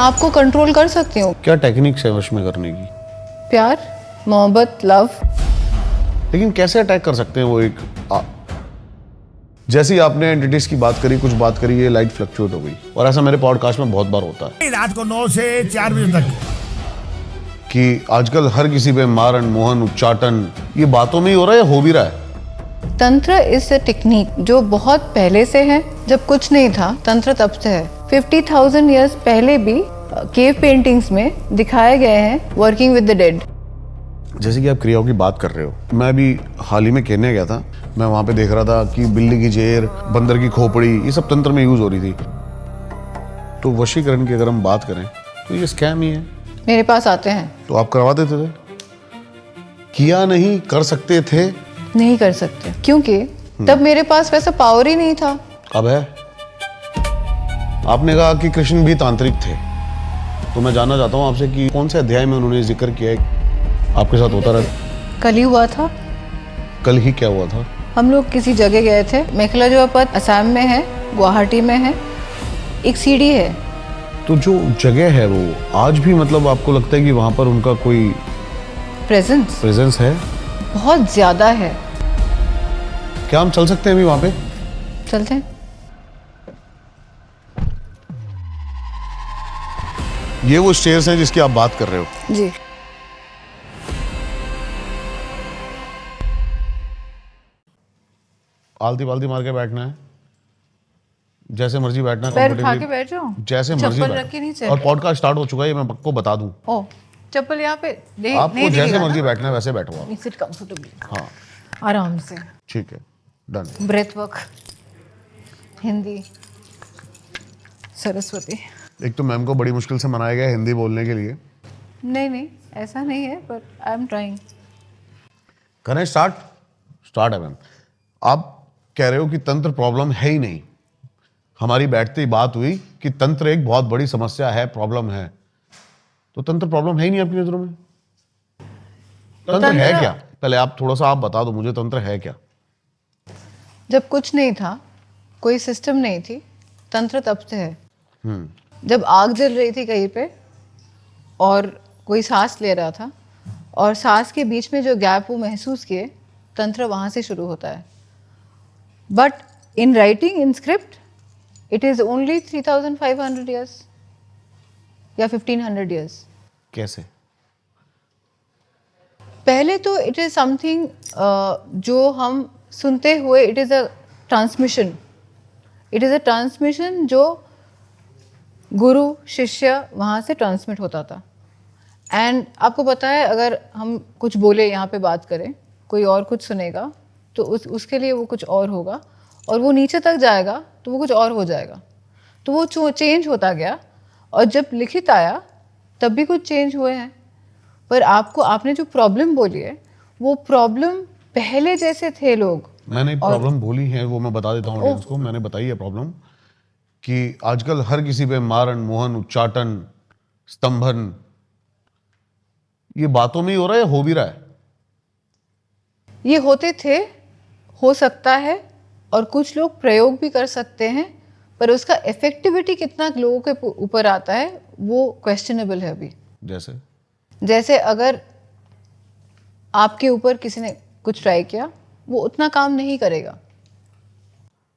आपको कंट्रोल कर सकती हूँ। क्या टेक्निक्स है वश में करने की? प्यार, मोहब्बत, लव। लेकिन कैसे अटैक कर सकते हैं वो एक जैसे ही आपने एंटिटीज की बात करी, कुछ बात करी, ये लाइट फ्लक्चुएट हो गई। और ऐसा मेरे पॉडकास्ट में बहुत बार होता है रात को 9 से 4 बजे तक कि आजकल हर किसी पे मारन, मोहन, उच्चाटन, ये बातों में ही हो रहा है या हो भी रहा है? तंत्र इज अ टेक्निक जो बहुत पहले से है। जब कुछ नहीं था तंत्र तब से है। 50,000 ईयर्स पहले भी केव पेंटिंग्स में दिखाए गए हैं वर्किंग विद द डेड। जैसे कि आप क्रियाओं की बात कर रहे हो, मैं अभी हाल ही में केन्या गया था। मैं वहां पे देख रहा था कि बिल्ली की जेर, बंदर की खोपड़ी, ये सब तंत्र में यूज हो रही थी। तो वशीकरण की अगर हम बात करें तो ये स्कैम ही है। मेरे पास आते हैं तो आप करवा देते थे? किया नहीं कर सकते थे? नहीं कर सकते क्योंकि तब मेरे पास वैसा पावर ही नहीं था। अब है। आपने कहा कि कृष्ण भी तांत्रिक थे, तो मैं जानना चाहता हूं आपसे कि कौन से अध्याय में उन्होंने जिक्र किया है आपके साथ होता रहा? कल ही हुआ था। कल ही क्या हुआ था? हम लोग किसी जगह गए थे। मेखलाजोआ पथ असम में है, गुवाहाटी में है। एक सीढ़ी है। तो जो जगह है वो आज भी मतलब आपको लगता है कि वहां पर उनका कोई प्रेजेंस है? बहुत ज्यादा है। क्या हम चल सकते हैं अभी वहां पे? चलते हैं। ये वो स्टेयर्स हैं जिसकी आप बात कर रहे हो? जी। आलती पालती मार के बैठना है, जैसे मर्जी बैठना, पैर उठा के बैठ जाओ, जैसे मर्जी चप्पल रख के नहीं बैठना। और पॉडकास्ट स्टार्ट हो चुका है, ये मैं आपको बता दूं। ओ, चप्पल यहाँ पे नहीं, आपको नहीं जैसे दिखेगा मर्जी ना? बैठना है वैसे बैठो आप। Sit comfortably. हाँ आराम से। ठीक है, done. Breath work, Hindi, Saraswati. एक तो मैम को बड़ी मुश्किल से मनाया गया हिंदी बोलने के लिए। नहीं ऐसा नहीं है, पर आई एम ट्राइंग। करें स्टार्ट है मैम। आप कह रहे हो कि तंत्र प्रॉब्लम है ही नहीं। हमारी बैठते ही बात हुई कि तंत्र एक बहुत बड़ी समस्या है, प्रॉब्लम है। तो तंत्र प्रॉब्लम है ही नहीं आपकी नजरों में? तंत्र है क्या? पहले आप थोड़ा सा आप बता दो मुझे, तंत्र है क्या? जब कुछ नहीं था, कोई सिस्टम नहीं थी, तंत्र तब से है। जब आग जल रही थी कहीं पे और कोई सांस ले रहा था और सांस के बीच में जो गैप वो महसूस किए, तंत्र वहां से शुरू होता है। But in writing, in script, it is only 3,500 years या 1,500 ईयर्स। कैसे? पहले तो इट इज समथिंग जो हम सुनते हुए, it is a transmission. It is a transmission जो गुरु शिष्य वहाँ से ट्रांसमिट होता था। एंड आपको पता है, अगर हम कुछ बोले, यहाँ पे बात करें, कोई और कुछ सुनेगा तो उसके लिए वो कुछ और होगा, और वो नीचे तक जाएगा तो वो कुछ और हो जाएगा। तो वो चेंज होता गया, और जब लिखित आया तब भी कुछ चेंज हुए हैं। पर आपने जो प्रॉब्लम बोली है, वो प्रॉब्लम पहले जैसे थे लोग। मैंने प्रॉब्लम बोली है, वो मैं बता देता हूँ ऑडियंस को। मैंने बताई है प्रॉब्लम कि आजकल हर किसी पे मारन, मोहन, उच्चाटन, स्तंभन, ये बातों में ही हो रहा है या हो भी रहा है? ये होते थे, हो सकता है, और कुछ लोग प्रयोग भी कर सकते हैं, पर उसका इफेक्टिविटी कितना लोगों के ऊपर आता है वो क्वेश्चनेबल है अभी। जैसे अगर आपके ऊपर किसी ने कुछ ट्राई किया, वो उतना काम नहीं करेगा।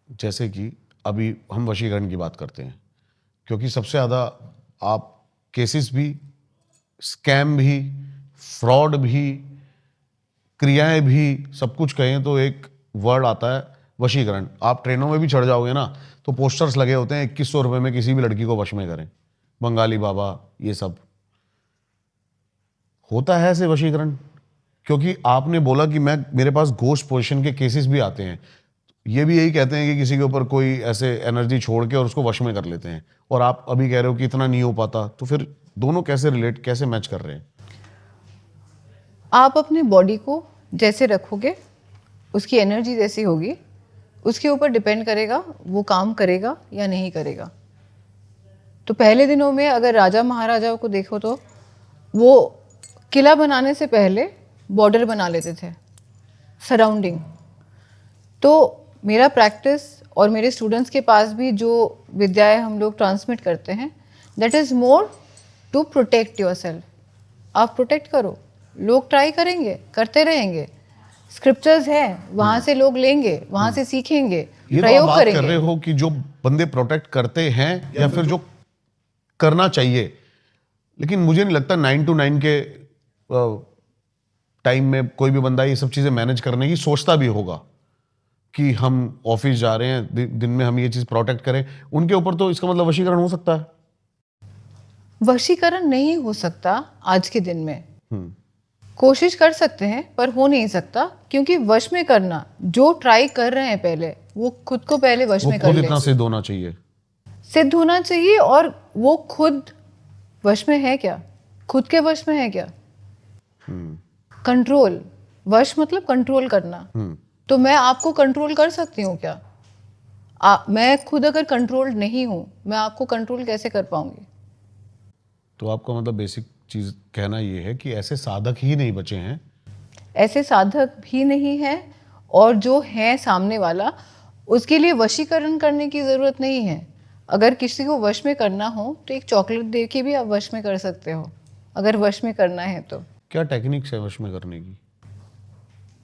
जैसे कि अभी हम वशीकरण की बात करते हैं, क्योंकि सबसे ज़्यादा आप केसेस भी, स्कैम भी, फ्रॉड भी, क्रियाएं भी, सब कुछ कहें तो एक वर्ड आता है वशीकरण। आप ट्रेनों में भी चढ़ जाओगे ना तो पोस्टर्स लगे होते हैं 2100 रुपये में किसी भी लड़की को वश में करें, बंगाली बाबा, ये सब होता है ऐसे वशीकरण। क्योंकि आपने बोला कि मेरे पास घोस्ट पोजीशन के केसेस भी आते हैं, ये भी यही कहते हैं कि किसी के ऊपर कोई ऐसे एनर्जी छोड़ के और उसको वश में कर लेते हैं, और आप अभी कह रहे हो कि इतना नहीं हो पाता। तो फिर दोनों कैसे रिलेट, कैसे मैच कर रहे हैं? आप अपने बॉडी को जैसे रखोगे, उसकी एनर्जी जैसी होगी, उसके ऊपर डिपेंड करेगा वो काम करेगा या नहीं करेगा। तो पहले दिनों में अगर राजा महाराजाओं को देखो तो वो किला बनाने से पहले बॉर्डर बना लेते थे, सराउंडिंग। तो मेरा प्रैक्टिस और मेरे स्टूडेंट्स के पास भी जो विद्याएं हम लोग ट्रांसमिट करते हैं, that is more to protect yourself. आप प्रोटेक्ट करो, लोग ट्राई करेंगे, करते रहेंगे, स्क्रिप्चर्स है, वहां से लोग लेंगे, वहां से सीखेंगे, ये तो आप प्रयोग बात कर करेंगे। रहे हो कि जो बंदे प्रोटेक्ट करते हैं या फिर जो करना चाहिए, लेकिन मुझे नहीं लगता 9 to 9 के टाइम में कोई भी बंदा ये सब चीजें मैनेज करने की सोचता भी होगा कि हम ऑफिस जा रहे हैं, दिन में हम ये चीज प्रोटेक्ट करें। उनके ऊपर तो इसका मतलब वशीकरण हो सकता है। वशीकरण नहीं हो सकता आज के दिन में। कोशिश कर सकते हैं पर हो नहीं सकता, क्योंकि वश में करना, जो ट्राई कर रहे हैं पहले, वो खुद को पहले वश वो में कर खुद ले। इतना सिद्ध होना चाहिए। सिद्ध होना चाहिए, और वो खुद वश में है क्या, खुद के वश में है क्या। कंट्रोल, वश मतलब कंट्रोल करना। तो मैं आपको कंट्रोल कर सकती हूँ क्या? मैं खुद अगर कंट्रोल नहीं हूँ, मैं आपको कंट्रोल कैसे कर पाऊंगी? तो आपका मतलब बेसिक चीज कहना ये है कि ऐसे साधक ही नहीं बचे हैं। ऐसे साधक भी नहीं है, और जो है सामने वाला, उसके लिए वशीकरण करने की ज़रूरत नहीं है। अगर किसी को वश में करना हो तो एक चॉकलेट दे के भी आप वश में कर सकते हो, अगर वश में करना है तो। क्या टेक्निक्स है वश में करने की?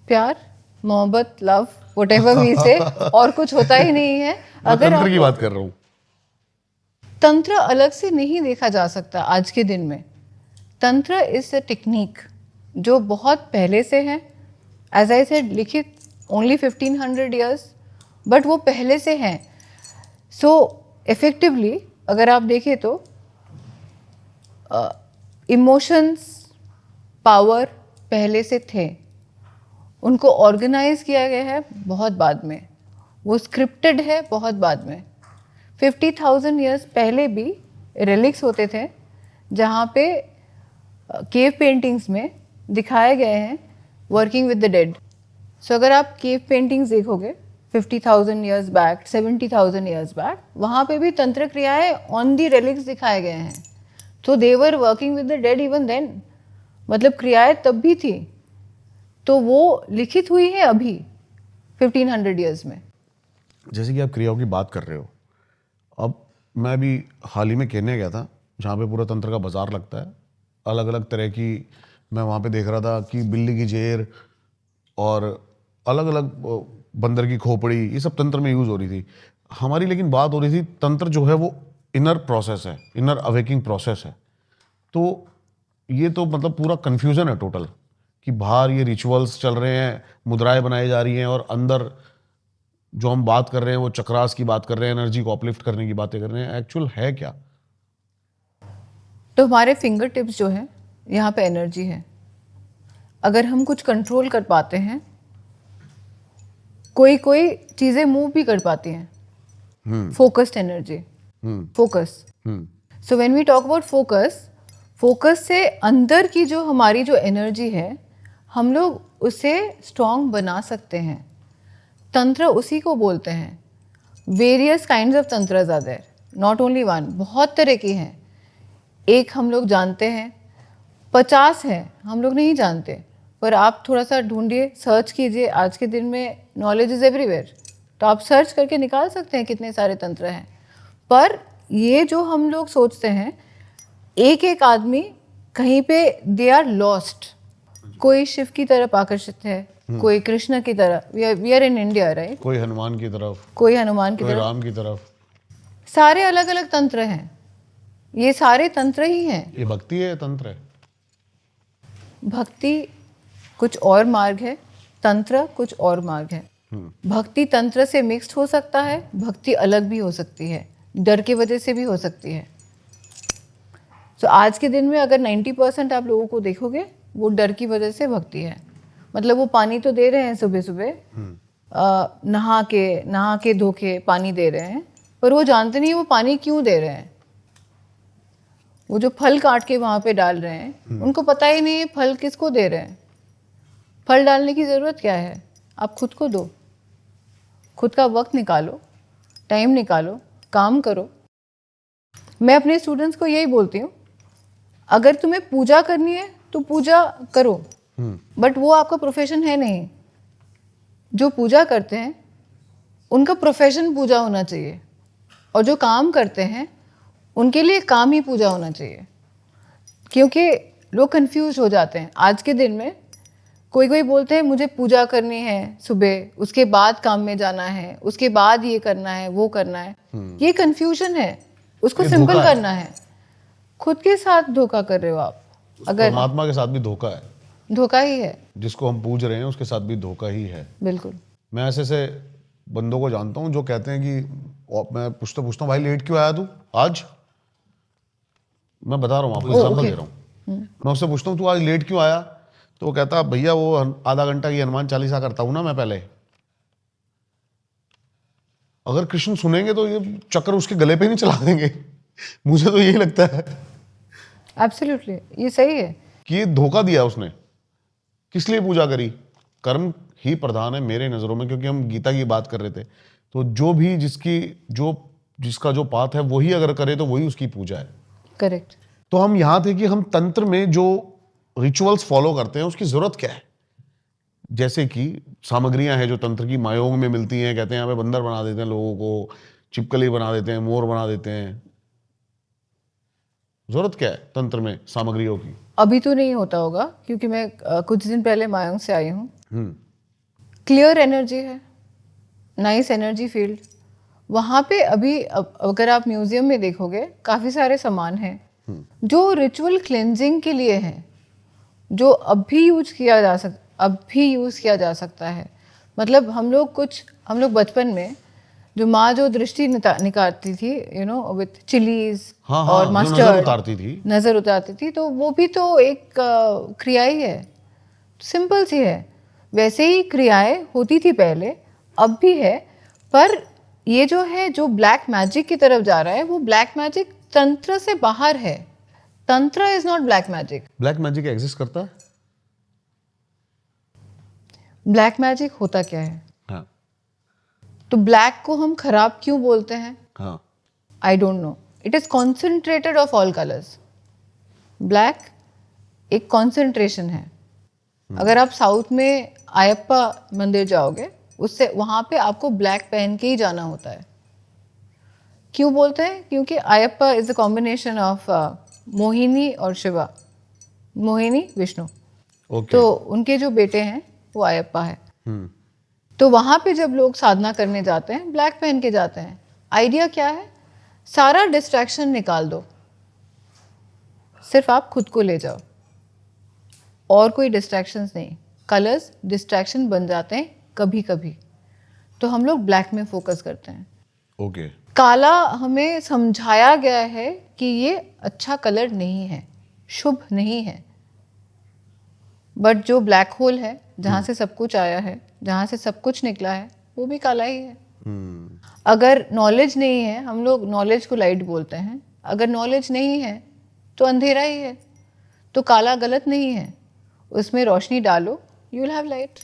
प्यार, मोहब्बत, लव, व्हाटएवर वी से, और कुछ होता ही नहीं है। मैं अगर तंत्र की आप बात कर रहा हूँ। तंत्र अलग से नहीं देखा जा सकता आज के दिन में। तंत्र इज अ टेक्निक जो बहुत पहले से है, एज आई सेड, लिखित ओनली 1500 ईयर्स, बट वो पहले से हैं। सो इफेक्टिवली अगर आप देखें तो इमोशंस, पावर पहले से थे, उनको ऑर्गेनाइज किया गया है बहुत बाद में, वो स्क्रिप्टेड है बहुत बाद में। 50,000 ईयर्स पहले भी रिलिक्स होते थे, जहाँ पे केव पेंटिंग्स में दिखाए गए हैं वर्किंग विद द डेड। सो अगर आप केव पेंटिंग्स देखोगे 50,000 ईयर्स बैक, 70,000 ईयर्स बैक, वहाँ पे भी तंत्र क्रियाएं ऑन दी रिलिक्स दिखाए गए हैं। तो they were working with the dead even then, मतलब क्रियाएं तब भी थी, तो वो लिखित हुई है अभी 1500 ईयर्स में। जैसे कि आप क्रियाओं की बात कर रहे हो, अब मैं भी हाल ही में केन्या गया था, जहाँ पे पूरा तंत्र का बाजार लगता है। अलग अलग तरह की, मैं वहाँ पे देख रहा था कि बिल्ली की जेर और अलग अलग बंदर की खोपड़ी, ये सब तंत्र में यूज़ हो रही थी। हमारी लेकिन बात हो रही थी, तंत्र जो है वो इनर प्रोसेस है, इनर अवेकिंग प्रोसेस है। तो ये तो मतलब पूरा कन्फ्यूज़न है टोटल, कि बाहर ये रिचुअल्स चल रहे हैं, मुद्राएं बनाई जा रही हैं, और अंदर जो हम बात कर रहे हैं वो चक्रास की बात कर रहे हैं, एनर्जी को अपलिफ्ट करने की बातें कर रहे हैं। एक्चुअल है क्या? तो हमारे फिंगर टिप्स जो है, यहाँ पे एनर्जी है। अगर हम कुछ कंट्रोल कर पाते हैं, कोई कोई चीज़ें मूव भी कर पाती हैं। Focused energy, focus. So when we talk about focus, focus से अंदर की जो हमारी जो एनर्जी है, हम लोग उसे स्ट्रॉन्ग बना सकते हैं। तंत्र उसी को बोलते हैं। Various kinds of tantras are there, not only one, बहुत तरह की हैं। एक हम लोग जानते हैं, 50 हैं हम लोग नहीं जानते, पर आप थोड़ा सा ढूंढिए, सर्च कीजिए। आज के दिन में नॉलेज इज़ एवरीवेयर, तो आप सर्च करके निकाल सकते हैं कितने सारे तंत्र हैं। पर ये जो हम लोग सोचते हैं, एक एक आदमी कहीं पे दे आर लॉस्ट। कोई शिव की तरफ आकर्षित है, कोई कृष्ण की तरफ, we are in India right, कोई हनुमान की तरफ, कोई हनुमान की कोई तरफ, राम की तरफ। सारे अलग अलग तंत्र हैं, ये सारे तंत्र ही हैं। ये भक्ति है, तंत्र है? भक्ति कुछ और मार्ग है, तंत्र कुछ और मार्ग है। भक्ति तंत्र से मिक्स्ड हो सकता है, भक्ति अलग भी हो सकती है, डर की वजह से भी हो सकती है। तो आज के दिन में अगर 90% आप लोगों को देखोगे, वो डर की वजह से भक्ति है। मतलब वो पानी तो दे रहे हैं सुबह सुबह, नहा के धो के पानी दे रहे हैं, पर वो जानते नहीं वो पानी क्यों दे रहे हैं। वो जो फल काट के वहाँ पे डाल रहे हैं, उनको पता ही नहीं है फल किसको दे रहे हैं। फल डालने की ज़रूरत क्या है? आप खुद को दो, खुद का वक्त निकालो, टाइम निकालो, काम करो। मैं अपने स्टूडेंट्स को यही बोलती हूँ, अगर तुम्हें पूजा करनी है तो पूजा करो, बट वो आपका प्रोफेशन है नहीं। जो पूजा करते हैं उनका प्रोफेशन पूजा होना चाहिए, और जो काम करते हैं उनके लिए काम ही पूजा होना चाहिए, क्योंकि लोग कंफ्यूज हो जाते हैं आज के दिन में। कोई कोई बोलते हैं मुझे पूजा करनी है सुबह, उसके बाद काम में जाना है, उसके बाद ये करना है वो करना है। ये कंफ्यूजन है, उसको ये सिंपल धोखा है। करना है। खुद के साथ धोखा कर रहे हो आप, अगर परमात्मा के साथ भी धोखा है, धोखा ही है। जिसको हम पूज रहे हैं उसके साथ भी धोखा ही है। बिल्कुल। मैं ऐसे बंदों को जानता हूँ जो कहते हैं कि मैं पूछता हूँ भाई लेट क्यों आया तू आज। मैं बता रहा हूँ आपको, एग्जाम्पल okay. दे रहा हूँ। मैं उससे पूछता हूँ तू आज लेट क्यों आया, तो वो कहता भैया वो आधा घंटा की हनुमान चालीसा करता हूँ ना मैं पहले। अगर कृष्ण सुनेंगे तो ये चक्कर उसके गले पे नहीं चला देंगे। मुझे तो यही लगता है एब्सोल्युटली, ये सही है कि ये धोखा दिया उसने। किस लिए पूजा करी? कर्म ही प्रधान है मेरे नजरों में, क्योंकि हम गीता की बात कर रहे थे। तो जो भी जिसका जो पाथ है वही अगर करे तो वही उसकी पूजा है। करेक्ट। तो हम यहां थे कि हम तंत्र में जो रिचुअल्स फॉलो करते हैं उसकी जरूरत क्या है। जैसे कि सामग्रियां हैं जो तंत्र की मायोग में मिलती हैं, कहते हैं यहाँ पे बंदर बना देते हैं लोगों को, छिपकली बना देते हैं, मोर बना देते हैं। जरूरत क्या है तंत्र में सामग्रियों की? अभी तो नहीं होता होगा, क्योंकि मैं कुछ दिन पहले मायोंग से आई हूँ। क्लियर एनर्जी है, नाइस एनर्जी फील्ड वहाँ पे। अभी अगर आप म्यूजियम में देखोगे काफ़ी सारे सामान हैं जो रिचुअल क्लेंजिंग के लिए हैं, जो अब भी यूज किया जा सकता है। मतलब हम लोग बचपन में जो माँ जो दृष्टि निकालती थी, विथ चिलीज और मस्टर्ड, नजर उतारती थी, तो वो भी तो एक क्रिया ही है, सिंपल सी है। वैसे ही क्रियाएं होती थी पहले, अब भी है। पर ये जो ब्लैक मैजिक की तरफ जा रहा है, वो ब्लैक मैजिक तंत्र से बाहर है। तंत्र is not black magic. Black magic exist करता है? ब्लैक मैजिक होता क्या है? हाँ। तो ब्लैक को हम खराब क्यों बोलते हैं? हाँ। I don't know. It is concentrated of all colours. Black एक कॉन्सेंट्रेशन है। अगर आप साउथ में अयप्पा मंदिर जाओगे, उससे वहां पे आपको ब्लैक पहन के ही जाना होता है। क्यों बोलते हैं? क्योंकि Ayyappa is a combination of Mohini और शिवा। मोहिनी विष्णु, तो उनके जो बेटे हैं वो अयप्पा है। तो वहां पे जब लोग साधना करने जाते हैं ब्लैक पहन के जाते हैं। आइडिया क्या है? सारा डिस्ट्रैक्शन निकाल दो, सिर्फ आप खुद को ले जाओ और कोई डिस्ट्रैक्शंस नहीं। कलर्स डिस्ट्रैक्शन बन जाते हैं कभी कभी, तो हम लोग ब्लैक में फोकस करते हैं। ओके। काला हमें समझाया गया है कि ये अच्छा कलर नहीं है, शुभ नहीं है। बट जो ब्लैक होल है, जहाँ से सब कुछ आया है, जहाँ से सब कुछ निकला है, वो भी काला ही है। अगर नॉलेज नहीं है, हम लोग नॉलेज को लाइट बोलते हैं, अगर नॉलेज नहीं है तो अंधेरा ही है। तो काला गलत नहीं है, उसमें रोशनी डालो, यू विल हैव लाइट।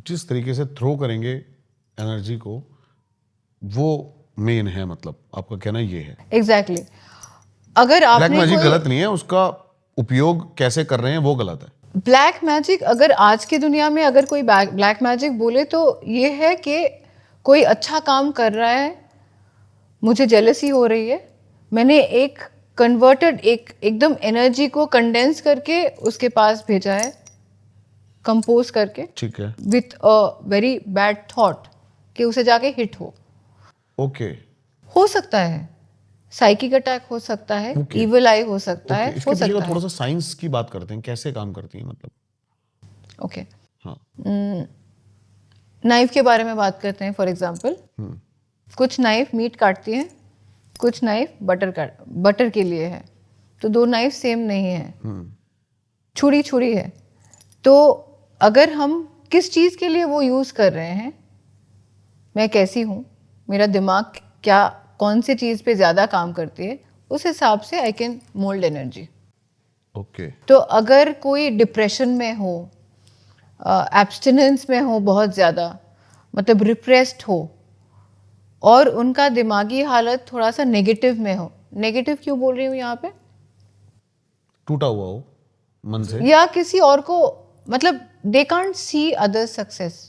जिस तरीके से थ्रो करेंगे एनर्जी को, वो मेन है। मतलब आपका कहना ये है? एग्जैक्टली। अगर आपने ब्लैक मैजिक गलत नहीं है, उसका उपयोग कैसे कर रहे हैं वो गलत है। ब्लैक मैजिक, अगर आज की दुनिया में अगर कोई ब्लैक मैजिक बोले तो ये है कि कोई अच्छा काम कर रहा है, मुझे जेलसी हो रही है, मैंने एक कन्वर्टेड एकदम एनर्जी को कंडेंस करके उसके पास भेजा है, कंपोज करके, ठीक है, with a very bad thought कि उसे जाके हिट हो। ओके। हो सकता है साइकिक अटैक हो सकता है, इविल आई हो सकता है, इसके हो पीछे सकता का है। थोड़ा सा साइंस की बात करते हैं, कैसे काम करती है मतलब। ओके, हाँ। नाइफ के बारे में बात करते हैं। फॉर एग्जांपल, कुछ नाइफ मीट काटती है, कुछ नाइफ बटर के लिए है, तो दो नाइफ सेम नहीं है, छुरी छुरी है। तो अगर हम किस चीज़ के लिए वो यूज़ कर रहे हैं, मैं कैसी हूँ, मेरा दिमाग क्या कौन सी चीज़ पे ज़्यादा काम करती है, उस हिसाब से I can mould energy. Okay. तो अगर कोई डिप्रेशन में हो, एब्स्टिनेंस में हो, बहुत ज़्यादा मतलब रिप्रेस्ड हो, और उनका दिमागी हालत थोड़ा सा नेगेटिव में हो, नेगेटिव क्यों बोल रही हूँ यहाँ पे, टूटा हुआ हो मन से, या किसी और को, मतलब they can't see other success.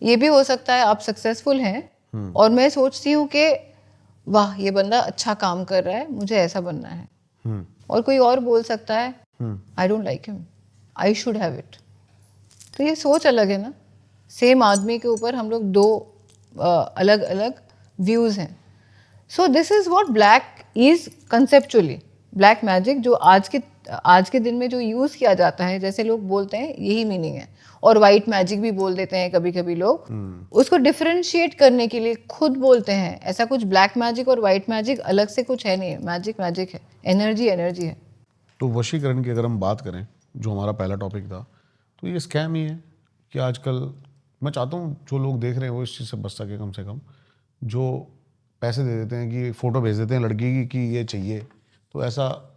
ये भी हो सकता है आप सक्सेसफुल हैं और मैं सोचती हूँ कि वाह ये बंदा अच्छा काम कर रहा है, मुझे ऐसा बनना है। और कोई और बोल सकता है I don't like him, I should have it. तो ये सोच अलग है ना। सेम आदमी के ऊपर हम लोग दो अलग अलग व्यूज हैं। So this is what black is conceptually. Black magic जो आज के दिन में जो यूज किया जाता है, जैसे लोग बोलते हैं यही मीनिंग है। और वाइट मैजिक भी बोल देते हैं कभी कभी लोग, उसको डिफरेंशिएट करने के लिए खुद बोलते हैं। ऐसा कुछ ब्लैक मैजिक और वाइट मैजिक अलग से कुछ है नहीं, मैजिक मैजिक है, एनर्जी एनर्जी है। तो वशीकरण की अगर हम बात करें, जो हमारा पहला टॉपिक था, तो ये स्कैम ही है कि आजकल मैं चाहता हूँ जो लोग देख रहे हैं वो इस चीज़ से बच सके कम से कम। जो पैसे दे देते हैं कि फ़ोटो भेज देते हैं लड़की की कि ये चाहिए, तो ऐसा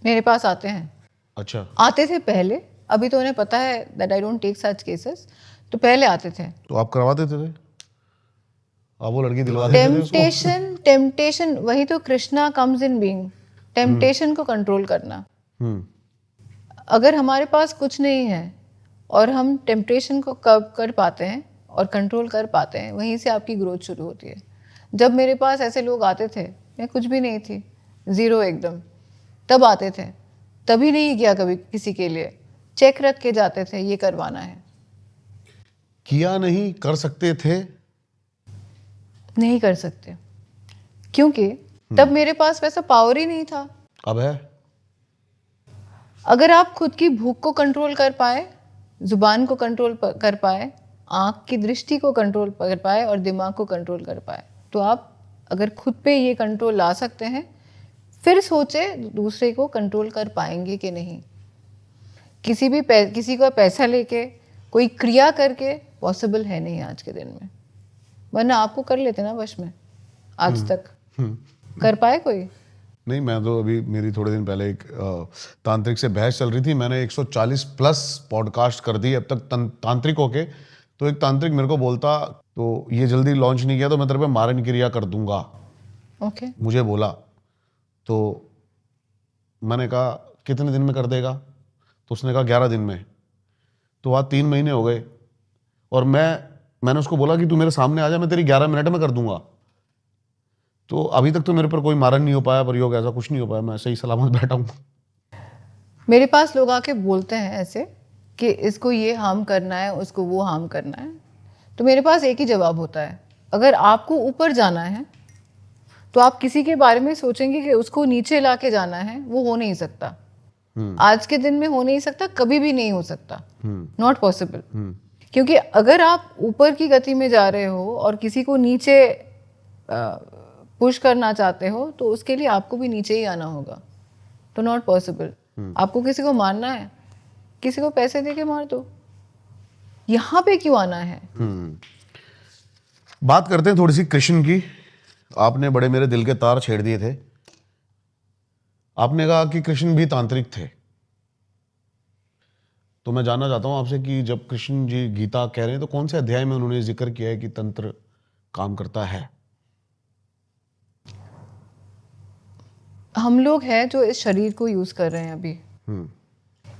मेरे पास आते हैं। अच्छा, आते थे पहले, अभी तो उन्हें पता है that I don't take such cases. तो पहले आते थे। तो आप करवा देते थे? आप वो लड़की दिलवा देते थे उसको? टेम्पटेशन वही तो Krishna comes in being, temptation को कंट्रोल करना। अगर हमारे पास कुछ नहीं है और हम टेम्पटेशन को कब कर पाते हैं और कंट्रोल कर पाते हैं, वहीं से आपकी ग्रोथ शुरू होती है। जब मेरे पास ऐसे लोग आते थे, मैं कुछ भी नहीं थी, ज़ीरो एकदम, तब आते थे, तभी नहीं किया कभी किसी के लिए, चेक रख के जाते थे ये करवाना है। किया नहीं कर सकते थे? नहीं कर सकते, क्योंकि तब मेरे पास वैसा पावर ही नहीं था। अब है? अगर आप खुद की भूख को कंट्रोल कर पाए, जुबान को कंट्रोल कर पाए, आँख की दृष्टि को कंट्रोल कर पाए और दिमाग को कंट्रोल कर पाए, तो आप अगर खुद पे ये कंट्रोल ला सकते हैं, फिर सोचे दूसरे को कंट्रोल कर पाएंगे कि नहीं। किसी का पैसा लेके कोई क्रिया करके पॉसिबल है नहीं आज के दिन में, वरना आपको कर लेते ना वश में। आज तक कर पाए कोई? नहीं, मैं तो अभी मेरी थोड़े दिन पहले एक तांत्रिक से बहस चल रही थी। मैंने 140 प्लस पॉडकास्ट कर दिए अब तक तांत्रिकों के। तो एक तांत्रिक मेरे को बोलता, तो ये जल्दी लॉन्च नहीं किया तो मैं तेरे पे मारन क्रिया कर दूंगा। ओके। मुझे बोला, तो मैंने कहा कितने दिन में कर देगा? तो उसने कहा 11 दिन में। तो आज 3 महीने हो गए और मैंने उसको बोला कि तू मेरे सामने आ जा, मैं तेरी 11 मिनट में कर दूंगा। तो अभी तक तो मेरे पर कोई मारन नहीं हो पाया, प्रयोग ऐसा कुछ नहीं हो पाया, मैं सही सलामत बैठा हूँ। मेरे पास लोग आके बोलते हैं ऐसे कि इसको ये हार्म करना है, उसको वो हार्म करना है। तो मेरे पास एक ही जवाब होता है, अगर आपको ऊपर जाना है तो आप किसी के बारे में सोचेंगे कि उसको नीचे ला के जाना है, वो हो नहीं सकता। आज के दिन में हो नहीं सकता, कभी भी नहीं हो सकता, नॉट पॉसिबल। क्योंकि अगर आप ऊपर की गति में जा रहे हो और किसी को नीचे पुश करना चाहते हो, तो उसके लिए आपको भी नीचे ही आना होगा, तो नॉट पॉसिबल। आपको किसी को मारना है, किसी को पैसे दे के मार दो, यहाँ पे क्यों आना है? बात करते हैं थोड़ी सी कृष्ण की। आपने बड़े मेरे दिल के तार छेड़ दिए थे। आपने कहा कि कृष्ण भी तांत्रिक थे, तो मैं जानना चाहता हूं आपसे कि जब कृष्ण जी गीता कह रहे हैं तो कौन से अध्याय में उन्होंने जिक्र किया है कि तंत्र काम करता है? हम लोग हैं जो इस शरीर को यूज कर रहे हैं अभी।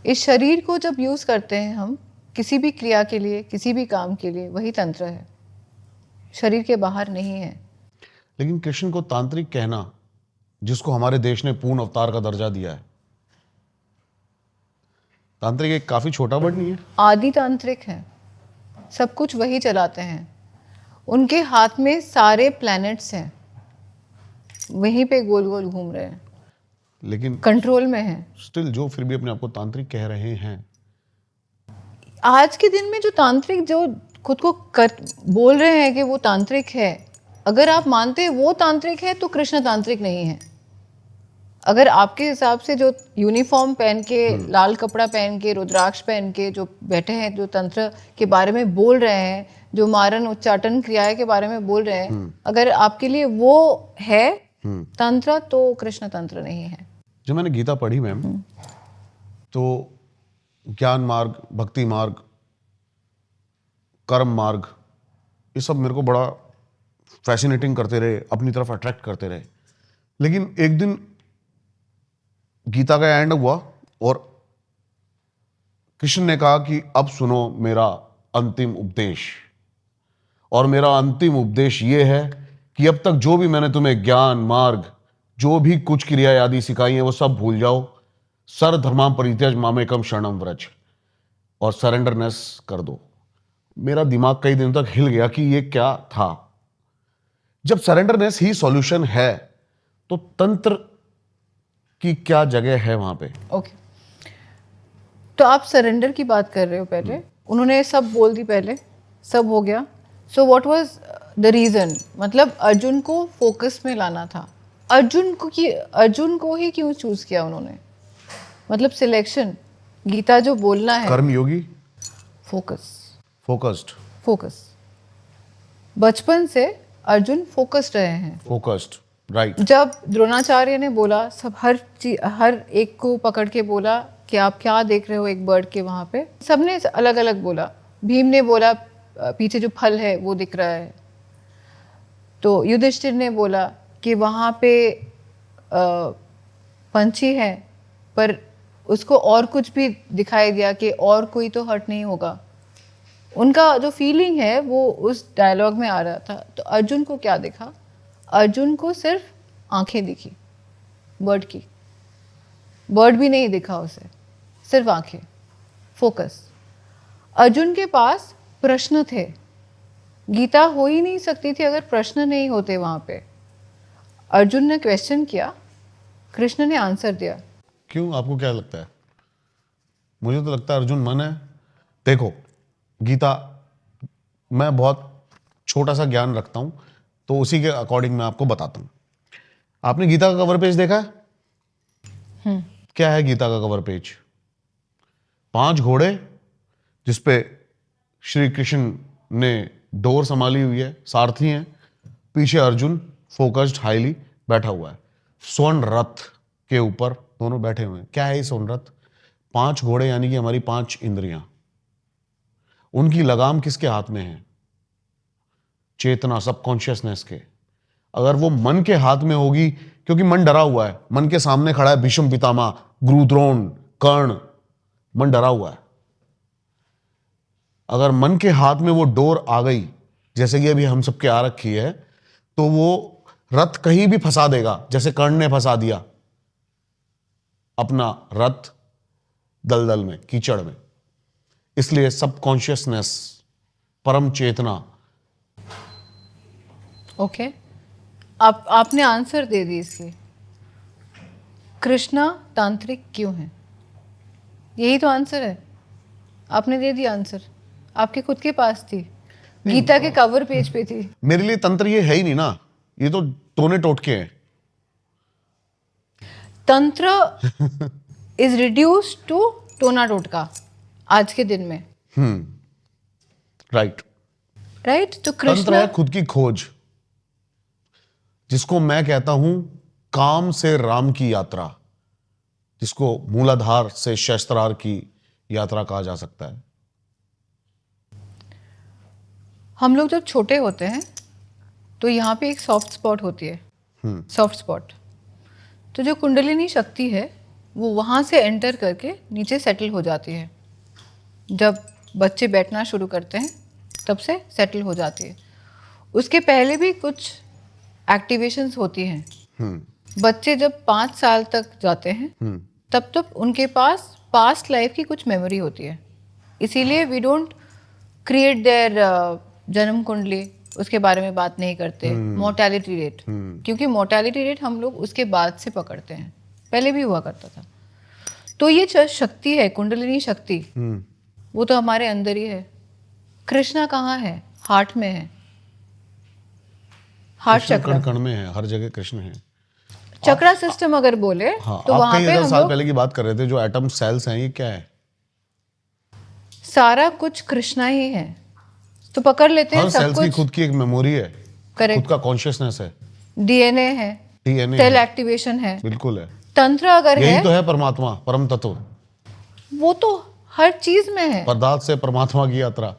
इस शरीर को जब यूज करते हैं हम किसी भी क्रिया के लिए, किसी भी काम के लिए, वही तंत्र है, शरीर के बाहर नहीं है। लेकिन कृष्ण को तांत्रिक कहना, जिसको हमारे देश ने पूर्ण अवतार का दर्जा दिया है, तांत्रिक एक काफी छोटा वर्ड नहीं है? आदि तांत्रिक है, सब कुछ वही चलाते हैं, उनके हाथ में सारे प्लैनेट्स हैं, वहीं पे गोल गोल घूम रहे हैं, लेकिन कंट्रोल में है। स्टिल जो फिर भी अपने आप को तांत्रिक कह रहे हैं। आज के दिन में जो तांत्रिक जो खुद को बोल रहे हैं कि वो तांत्रिक है, अगर आप मानते हैं वो तांत्रिक है तो कृष्ण तांत्रिक नहीं है। अगर आपके हिसाब से जो यूनिफॉर्म पहन के, लाल कपड़ा पहन के, रुद्राक्ष पहन के जो बैठे हैं, जो तंत्र के बारे में बोल रहे हैं, जो मारन उच्चाटन क्रिया के बारे में बोल रहे हैं, अगर आपके लिए वो है तंत्र, तो कृष्ण तंत्र नहीं है। जब मैंने गीता पढ़ी मैम, तो ज्ञान मार्ग, भक्ति मार्ग, कर्म मार्ग, ये सब मेरे को बड़ा फैसिनेटिंग करते रहे, अपनी तरफ अट्रैक्ट करते रहे। लेकिन एक दिन गीता का एंड हुआ और कृष्ण ने कहा कि अब सुनो मेरा अंतिम उपदेश, और मेरा अंतिम उपदेश ये है कि अब तक जो भी मैंने तुम्हें ज्ञान मार्ग जो भी कुछ क्रिया आदि सिखाई है वो सब भूल जाओ। सर धर्माम परित्यज मामेकम शरणम व्रज, और सरेंडरनेस कर दो। मेरा दिमाग कई दिनों तक हिल गया कि ये क्या था। जब सरेंडरनेस ही सॉल्यूशन है तो तंत्र की क्या जगह है वहां पे? ओके, तो आप सरेंडर की बात कर रहे हो। पहले उन्होंने सब बोल दी, पहले सब हो गया। So what was the reason? मतलब अर्जुन को फोकस में लाना था। अर्जुन को ही क्यों चूज किया उन्होंने? मतलब सिलेक्शन, गीता जो बोलना है, कर्मयोगी, फोकस, फोकस्ड, बचपन से अर्जुन फोकस्ड रहे हैं। Focused, right. जब द्रोणाचार्य ने बोला, सब हर एक को पकड़ के बोला कि आप क्या देख रहे हो एक बर्ड के वहाँ पे, सबने अलग अलग बोला। भीम ने बोला पीछे जो फल है वो दिख रहा है, तो युधिष्ठिर ने बोला कि वहाँ पे पंछी है, पर उसको और कुछ भी दिखाई दिया कि और कोई तो हर्ट नहीं होगा। उनका जो फीलिंग है वो उस डायलॉग में आ रहा था। तो अर्जुन को क्या दिखा? अर्जुन को सिर्फ आंखें दिखी बर्ड की। बर्ड भी नहीं दिखा उसे, सिर्फ आंखें, फोकस। अर्जुन के पास प्रश्न थे। गीता हो ही नहीं सकती थी अगर प्रश्न नहीं होते वहाँ पे। अर्जुन ने क्वेश्चन किया, कृष्ण ने आंसर दिया। क्यों, आपको क्या लगता है? मुझे तो लगता है अर्जुन मन है। देखो, गीता, मैं बहुत छोटा सा ज्ञान रखता हूं, तो उसी के अकॉर्डिंग मैं आपको बताता हूं। आपने गीता का कवर पेज देखा है? क्या है गीता का कवर पेज? 5 घोड़े जिसपे श्री कृष्ण ने डोर संभाली हुई है, सारथी हैं, पीछे अर्जुन फोकस्ड हाईली बैठा हुआ है। स्वर्ण रथ के ऊपर दोनों बैठे हुए हैं। क्या है ये स्वर्ण रथ? 5 घोड़े यानी कि हमारी 5 इंद्रियां। उनकी लगाम किसके हाथ में है? चेतना, सबकॉन्शियसनेस के। अगर वो मन के हाथ में होगी, क्योंकि मन डरा हुआ है, मन के सामने खड़ा है भीष्म पितामह, गुरु द्रोण, कर्ण, मन डरा हुआ है। अगर मन के हाथ में वो डोर आ गई, जैसे कि अभी हम सबके आ रखी है, तो वो रथ कहीं भी फंसा देगा, जैसे कर्ण ने फंसा दिया अपना रथ दलदल में, कीचड़ में। इसलिए सबकॉन्शियसनेस, परम चेतना। ओके, आपने आंसर दे दी इसकी। कृष्णा तांत्रिक क्यों है? यही तो आंसर है। आपने दे दिया आंसर, आपके खुद के पास थी, गीता के कवर पेज पे थी। मेरे लिए तंत्र ये है ही नहीं ना, ये तो टोने टोटके हैं। तंत्र इज रिड्यूस्ड टू टोना टोटका आज के दिन में। राइट। तो तंत्र कृष्ण है खुद की खोज, जिसको मैं कहता हूं काम से राम की यात्रा, जिसको मूलाधार से शस्त्रार की यात्रा कहा जा सकता है। हम लोग जब छोटे होते हैं तो यहाँ पे एक सॉफ्ट स्पॉट होती है, सॉफ्ट स्पॉट। तो जो कुंडलिनी शक्ति है वो वहाँ से एंटर करके नीचे सेटल हो जाती है। जब बच्चे बैठना शुरू करते हैं तब से सेटल हो जाती है। उसके पहले भी कुछ एक्टिवेशंस होती हैं। बच्चे जब 5 साल तक जाते हैं तब उनके पास पास्ट लाइफ की कुछ मेमोरी होती है। इसीलिए वी डोंट क्रिएट देयर जन्म कुंडली, उसके बारे में बात नहीं करते। मोर्टेलिटी रेट, क्योंकि मोर्टेलिटी रेट हम लोग उसके बाद से पकड़ते हैं, पहले भी हुआ करता था। तो ये जो शक्ति है, कुंडलिनी शक्ति, वो तो हमारे अंदर ही है। कृष्णा कहाँ है? हार्ट में है, हार्ट चक्र, कण कण में है, हर जगह कृष्ण है। चक्रा सिस्टम अगर बोले तो आप वहां कई पे हजार हम साल लोग पहले की बात कर रहे थे, जो एटम सेल्स हैं, ये क्या है? सारा कुछ कृष्णा ही है, तो पकड़ लेते हैं हर सब सेल्स की कुछ। खुद की एक मेमोरी है, खुद करेक्ट, का कॉन्शियसनेस है, डीएनए है, डीएनए सेल है, एक्टिवेशन है, बिल्कुल है। तंत्र अगर यही है तो है परमात्मा, परम तत्व। वो तो हर चीज में है। पदार्थ से परमात्मा की यात्रा।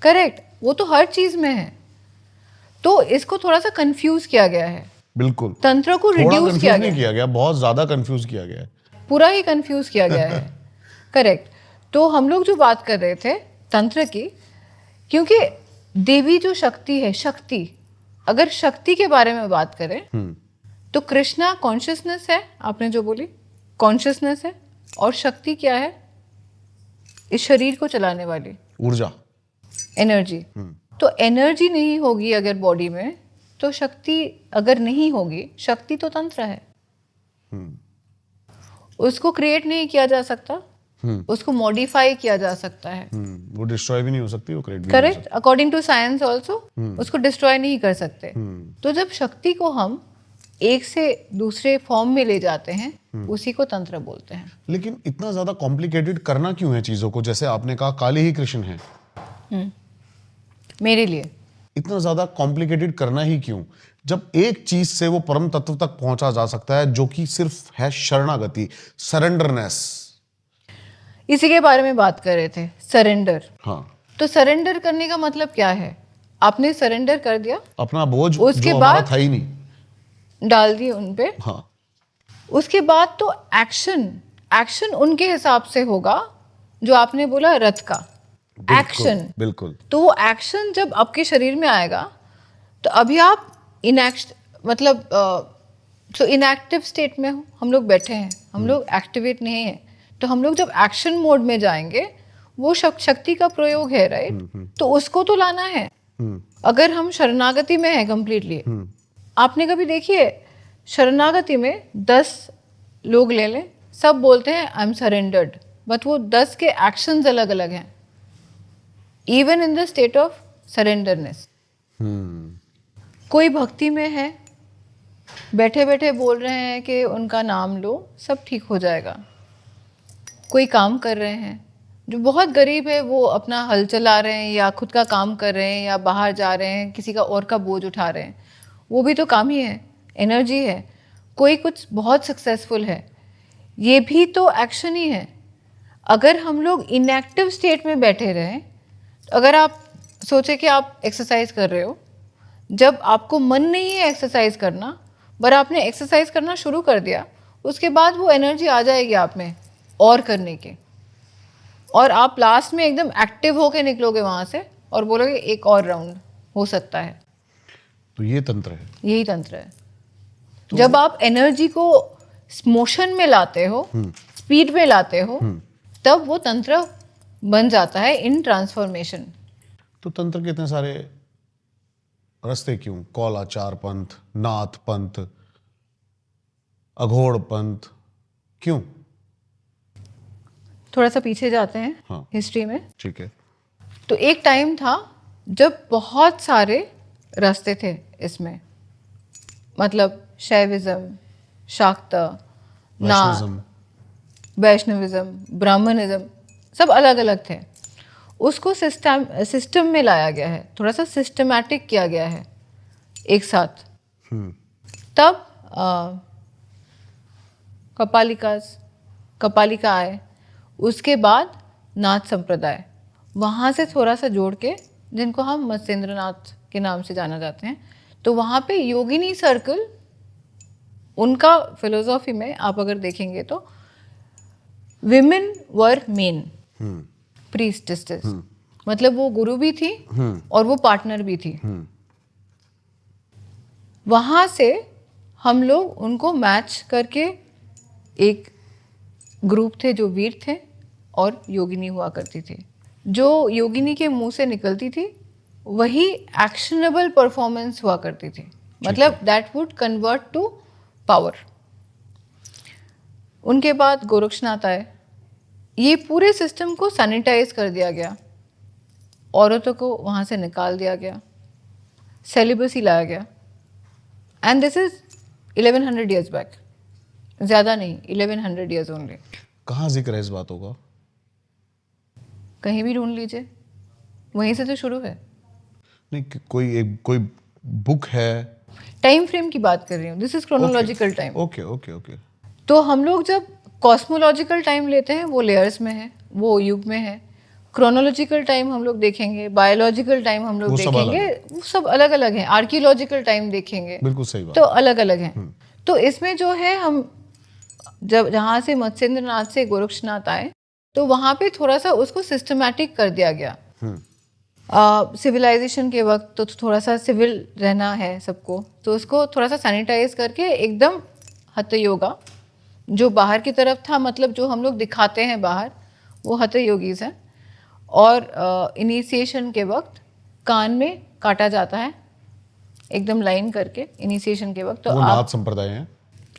करेक्ट, वो तो हर चीज में है। तो इसको थोड़ा सा कंफ्यूज किया गया है, बिल्कुल। तंत्र को थोड़ा रिड्यूस कंफ्यूज किया नहीं गया, किया गया, बहुत ज्यादा कंफ्यूज किया गया है। पूरा ही कंफ्यूज किया गया है। करेक्ट। तो हम लोग जो बात कर रहे थे तंत्र की, क्योंकि देवी जो शक्ति है, शक्ति अगर शक्ति के बारे में बात करें तो कृष्णा कॉन्शियसनेस है, आपने जो बोली कॉन्शियसनेस है, और शक्ति क्या है? इस शरीर को चलाने वाली ऊर्जा, एनर्जी। तो एनर्जी नहीं होगी अगर बॉडी में, तो शक्ति अगर नहीं होगी, शक्ति तो तंत्र है, उसको क्रिएट नहीं किया जा सकता, उसको मॉडिफाई किया जा सकता है। वो डिस्ट्रॉय भी नहीं हो सकती, वो क्रिएट भी नहीं हो correct, according to science also उसको डिस्ट्रॉय नहीं कर सकते। तो जब शक्ति को हम एक से दूसरे फॉर्म में ले जाते हैं, उसी को तंत्र बोलते हैं। सकती। लेकिन इतना ज्यादा कॉम्प्लिकेटेड करना क्यों है चीजों को? जैसे आपने कहा काली ही कृष्ण है, मेरे लिए इतना ज्यादा कॉम्प्लिकेटेड करना ही क्यों, जब एक चीज से वो परम तत्व तक पहुंचा जा सकता है जो कि सिर्फ है शरणागति, सरेंडरनेस। इसी के बारे में बात कर रहे थे, सरेंडर। हाँ, तो सरेंडर करने का मतलब क्या है? आपने सरेंडर कर दिया, अपना बोझ उसके जो हमारा बाद था ही नहीं, डाल दिए उन पे। हाँ, उसके बाद तो एक्शन उनके हिसाब से होगा, जो आपने बोला रथ का एक्शन। बिल्कुल। तो वो एक्शन जब आपके शरीर में आएगा, तो अभी आप मतलब इनएक्टिव स्टेट में हो, हम लोग बैठे हैं, हम लोग एक्टिवेट नहीं है। तो हम लोग जब एक्शन मोड में जाएंगे, वो शक्ति का प्रयोग है, राइट? तो उसको तो लाना है। अगर हम शरणागति में है कंप्लीटली, आपने कभी देखी है शरणागति में 10 लोग ले लें, सब बोलते हैं आई एम सरेंडर्ड, बट वो 10 के एक्शंस अलग अलग हैं, even in the state of surrenderness. कोई भक्ति में है, बैठे बैठे बोल रहे हैं कि उनका नाम लो, सब ठीक हो जाएगा। कोई काम कर रहे हैं, जो बहुत गरीब है, वो अपना हल चला रहे हैं या खुद का काम कर रहे हैं या बाहर जा रहे हैं, किसी का और का बोझ उठा रहे हैं, वो भी तो काम ही है, एनर्जी है। कोई कुछ बहुत सक्सेसफुल है, ये भी तो एक्शन ही है। अगर हम लोग इनएक्टिव स्टेट में बैठे रहें, अगर आप सोचे कि आप एक्सरसाइज कर रहे हो, जब आपको मन नहीं है एक्सरसाइज करना, पर आपने एक्सरसाइज करना शुरू कर दिया, उसके बाद वो एनर्जी आ जाएगी आप में और करने के, और आप लास्ट में एकदम एक्टिव होके निकलोगे वहाँ से और बोलोगे एक और राउंड हो सकता है। तो ये तंत्र है, यही तंत्र है। तो जब आप एनर्जी को मोशन में लाते हो, स्पीड में लाते हो, तब वो तंत्र बन जाता है इन ट्रांसफॉर्मेशन। तो तंत्र के इतने सारे रास्ते क्यों? कौलाचार पंथ, नाथ पंथ, अघोड़ पंथ, क्यों? थोड़ा सा पीछे जाते हैं, हाँ, हिस्ट्री में। ठीक है। तो एक टाइम था जब बहुत सारे रास्ते थे इसमें, मतलब शैविज्म, शाक्त, वैष्णविज्म, वैष्णविज्म, ब्राह्मणिज्म, सब अलग अलग थे। उसको सिस्टम में लाया गया है, थोड़ा सा सिस्टमैटिक किया गया है एक साथ। तब कपालिका आए, उसके बाद नाथ संप्रदाय, वहाँ से थोड़ा सा जोड़ के, जिनको हम मत्स्येंद्रनाथ के नाम से जाना जाते हैं, तो वहाँ पे योगिनी सर्कल, उनका फिलोसॉफी में आप अगर देखेंगे तो विमेन वर मेन प्रीस्टेसेस, मतलब वो गुरु भी थी और वो पार्टनर भी थी। वहाँ से हम लोग उनको मैच करके एक ग्रुप थे जो वीर थे और योगिनी हुआ करती थी। जो योगिनी के मुंह से निकलती थी वही एक्शनेबल परफॉर्मेंस हुआ करती थी, मतलब that would convert to power. उनके बाद गोरक्षनाथ आए, ये पूरे सिस्टम को सैनिटाइज कर दिया गया, औरतों को वहाँ से निकाल दिया गया, सेलिबसी लाया गया, and this is 1100 years back, ज़्यादा नहीं, 1100 years ओनली। कहाँ जिक्र है इस बातों का? कहीं भी ढूंढ लीजिए, वहीं से तो शुरू है। नहीं, कोई बुक है? टाइम फ्रेम की बात कर रही हूँ, this is chronological time. Okay. तो हम लोग जब कॉस्मोलॉजिकल टाइम लेते हैं वो लेयर्स में है, वो युग में है। क्रोनोलॉजिकल टाइम हम लोग देखेंगे, बायोलॉजिकल टाइम हम लोग देखेंगे, वो सब अलग अलग हैं। आर्कियोलॉजिकल टाइम देखेंगे, बिल्कुल सही बात, तो अलग अलग हैं। तो इसमें जो है, हम जब जहाँ से मत्स्येंद्रनाथ से गोरक्षनाथ आए, तो वहाँ पे थोड़ा सा उसको सिस्टमैटिक कर दिया गया। सिविलाइजेशन के वक्त तो थोड़ा सा सिविल रहना है सबको, तो उसको थोड़ा सा सैनिटाइज करके एकदम हठ योगा जो बाहर की तरफ था, मतलब जो हम लोग दिखाते हैं बाहर, वो हठ योगीज हैं। और इनिशिएशन के वक्त कान में काटा जाता है एकदम लाइन करके इनिशिएशन के वक्त। तो वो नाथ संप्रदाय हैं।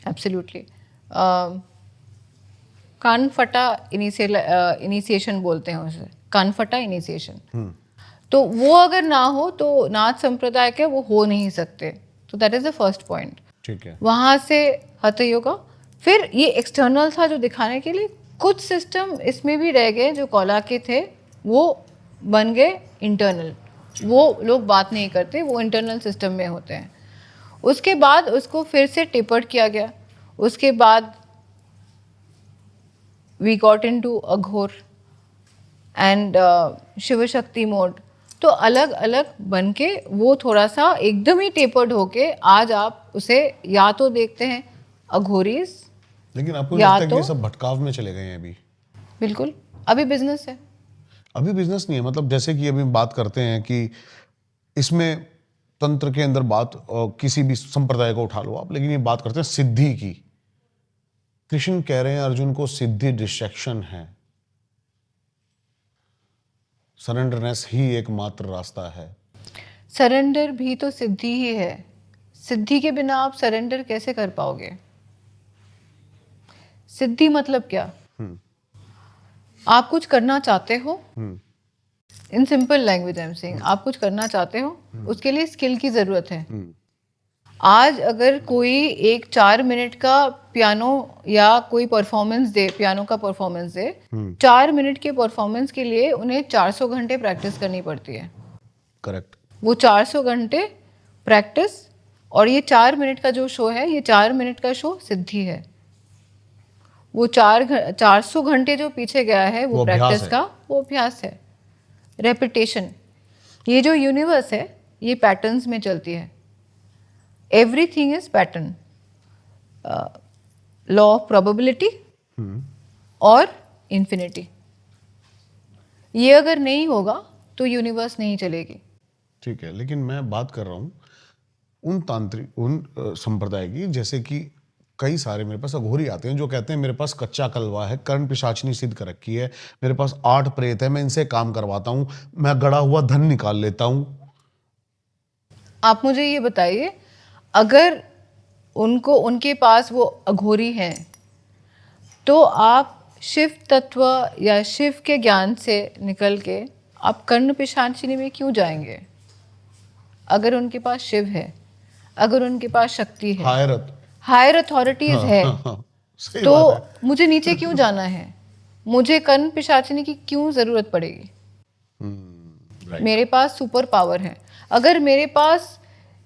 एब्सोल्युटली कान फटा इनिशिएशन बोलते हैं उसे, कान फटा इनिशिएशन। तो वो अगर ना हो तो नाथ संप्रदाय के वो हो नहीं सकते। तो that is the first point. ठीक है। वहाँ से हठ योगा। फिर ये एक्सटर्नल था जो दिखाने के लिए, कुछ सिस्टम इसमें भी रह गए जो कौला के थे, वो बन गए इंटरनल। वो लोग बात नहीं करते, वो इंटरनल सिस्टम में होते हैं। उसके बाद उसको फिर से टेपर्ड किया गया। उसके बाद we got into Aghor and Shiv Shakti mode. तो अलग अलग बन के वो थोड़ा सा एकदम ही टेपर्ड होके आज आप उसे या तो देखते हैं अघोरीज, लेकिन आपको नहीं लगता कि ये सब भटकाव में चले गए हैं अभी? बिल्कुल, अभी बिजनेस है। अभी बिजनेस नहीं है, मतलब जैसे कि अभी बात करते हैं कि इसमें तंत्र के अंदर बात किसी भी संप्रदाय को उठा लो आप, लेकिन ये बात करते हैं सिद्धि की। कृष्ण कह रहे हैं अर्जुन को सिद्धि डिस्ट्रैक्शन है, सरेंडरनेस ही एकमात्र रास्ता है। सरेंडर भी तो सिद्धि ही है। सिद्धि के बिना आप सरेंडर कैसे कर पाओगे? सिद्धि मतलब क्या? आप कुछ करना चाहते हो, in simple language I am saying, आप कुछ करना चाहते हो, उसके लिए स्किल की जरूरत है। आज अगर कोई एक 4 मिनट का पियानो या कोई परफॉर्मेंस दे, पियानो का परफॉर्मेंस दे, 4 मिनट के परफॉर्मेंस के लिए उन्हें 400 घंटे प्रैक्टिस करनी पड़ती है। करेक्ट। वो 400 घंटे प्रैक्टिस, और ये 4 मिनट का जो शो है, ये 4 मिनट का शो सिद्धि है। वो 400 घंटे जो पीछे गया है वो प्रैक्टिस का, वो अभ्यास है, रेपिटेशन। ये जो यूनिवर्स है ये पैटर्न्स में चलती है। Everything is pattern, law of probability और इन्फिनिटी। ये अगर नहीं होगा तो यूनिवर्स नहीं चलेगी। ठीक है, लेकिन मैं बात कर रहा हूँ उन तांत्रिक, उन संप्रदाय की, जैसे कि कई सारे मेरे पास अघोरी आते हैं जो कहते हैं मेरे पास कच्चा कलवा है, कर्ण पिशाचनी सिद्ध कर रखी है, मेरे पास 8 प्रेत है, मैं इनसे काम करवाता हूँ, मैं गड़ा हुआ धन निकाल लेता हूँ। आप मुझे ये बताइए, अगर उनके पास वो अघोरी हैं, तो आप शिव तत्व या शिव के ज्ञान से निकल के आप कर्ण पिशाचिनी में क्यों जाएंगे? अगर उनके पास शिव है, अगर उनके पास शक्ति है, हायर अथॉरिटीज है, तो मुझे नीचे क्यों जाना है? मुझे कर्ण पिशाचिनी की क्यों जरूरत पड़ेगी? मेरे पास सुपर पावर है। अगर मेरे पास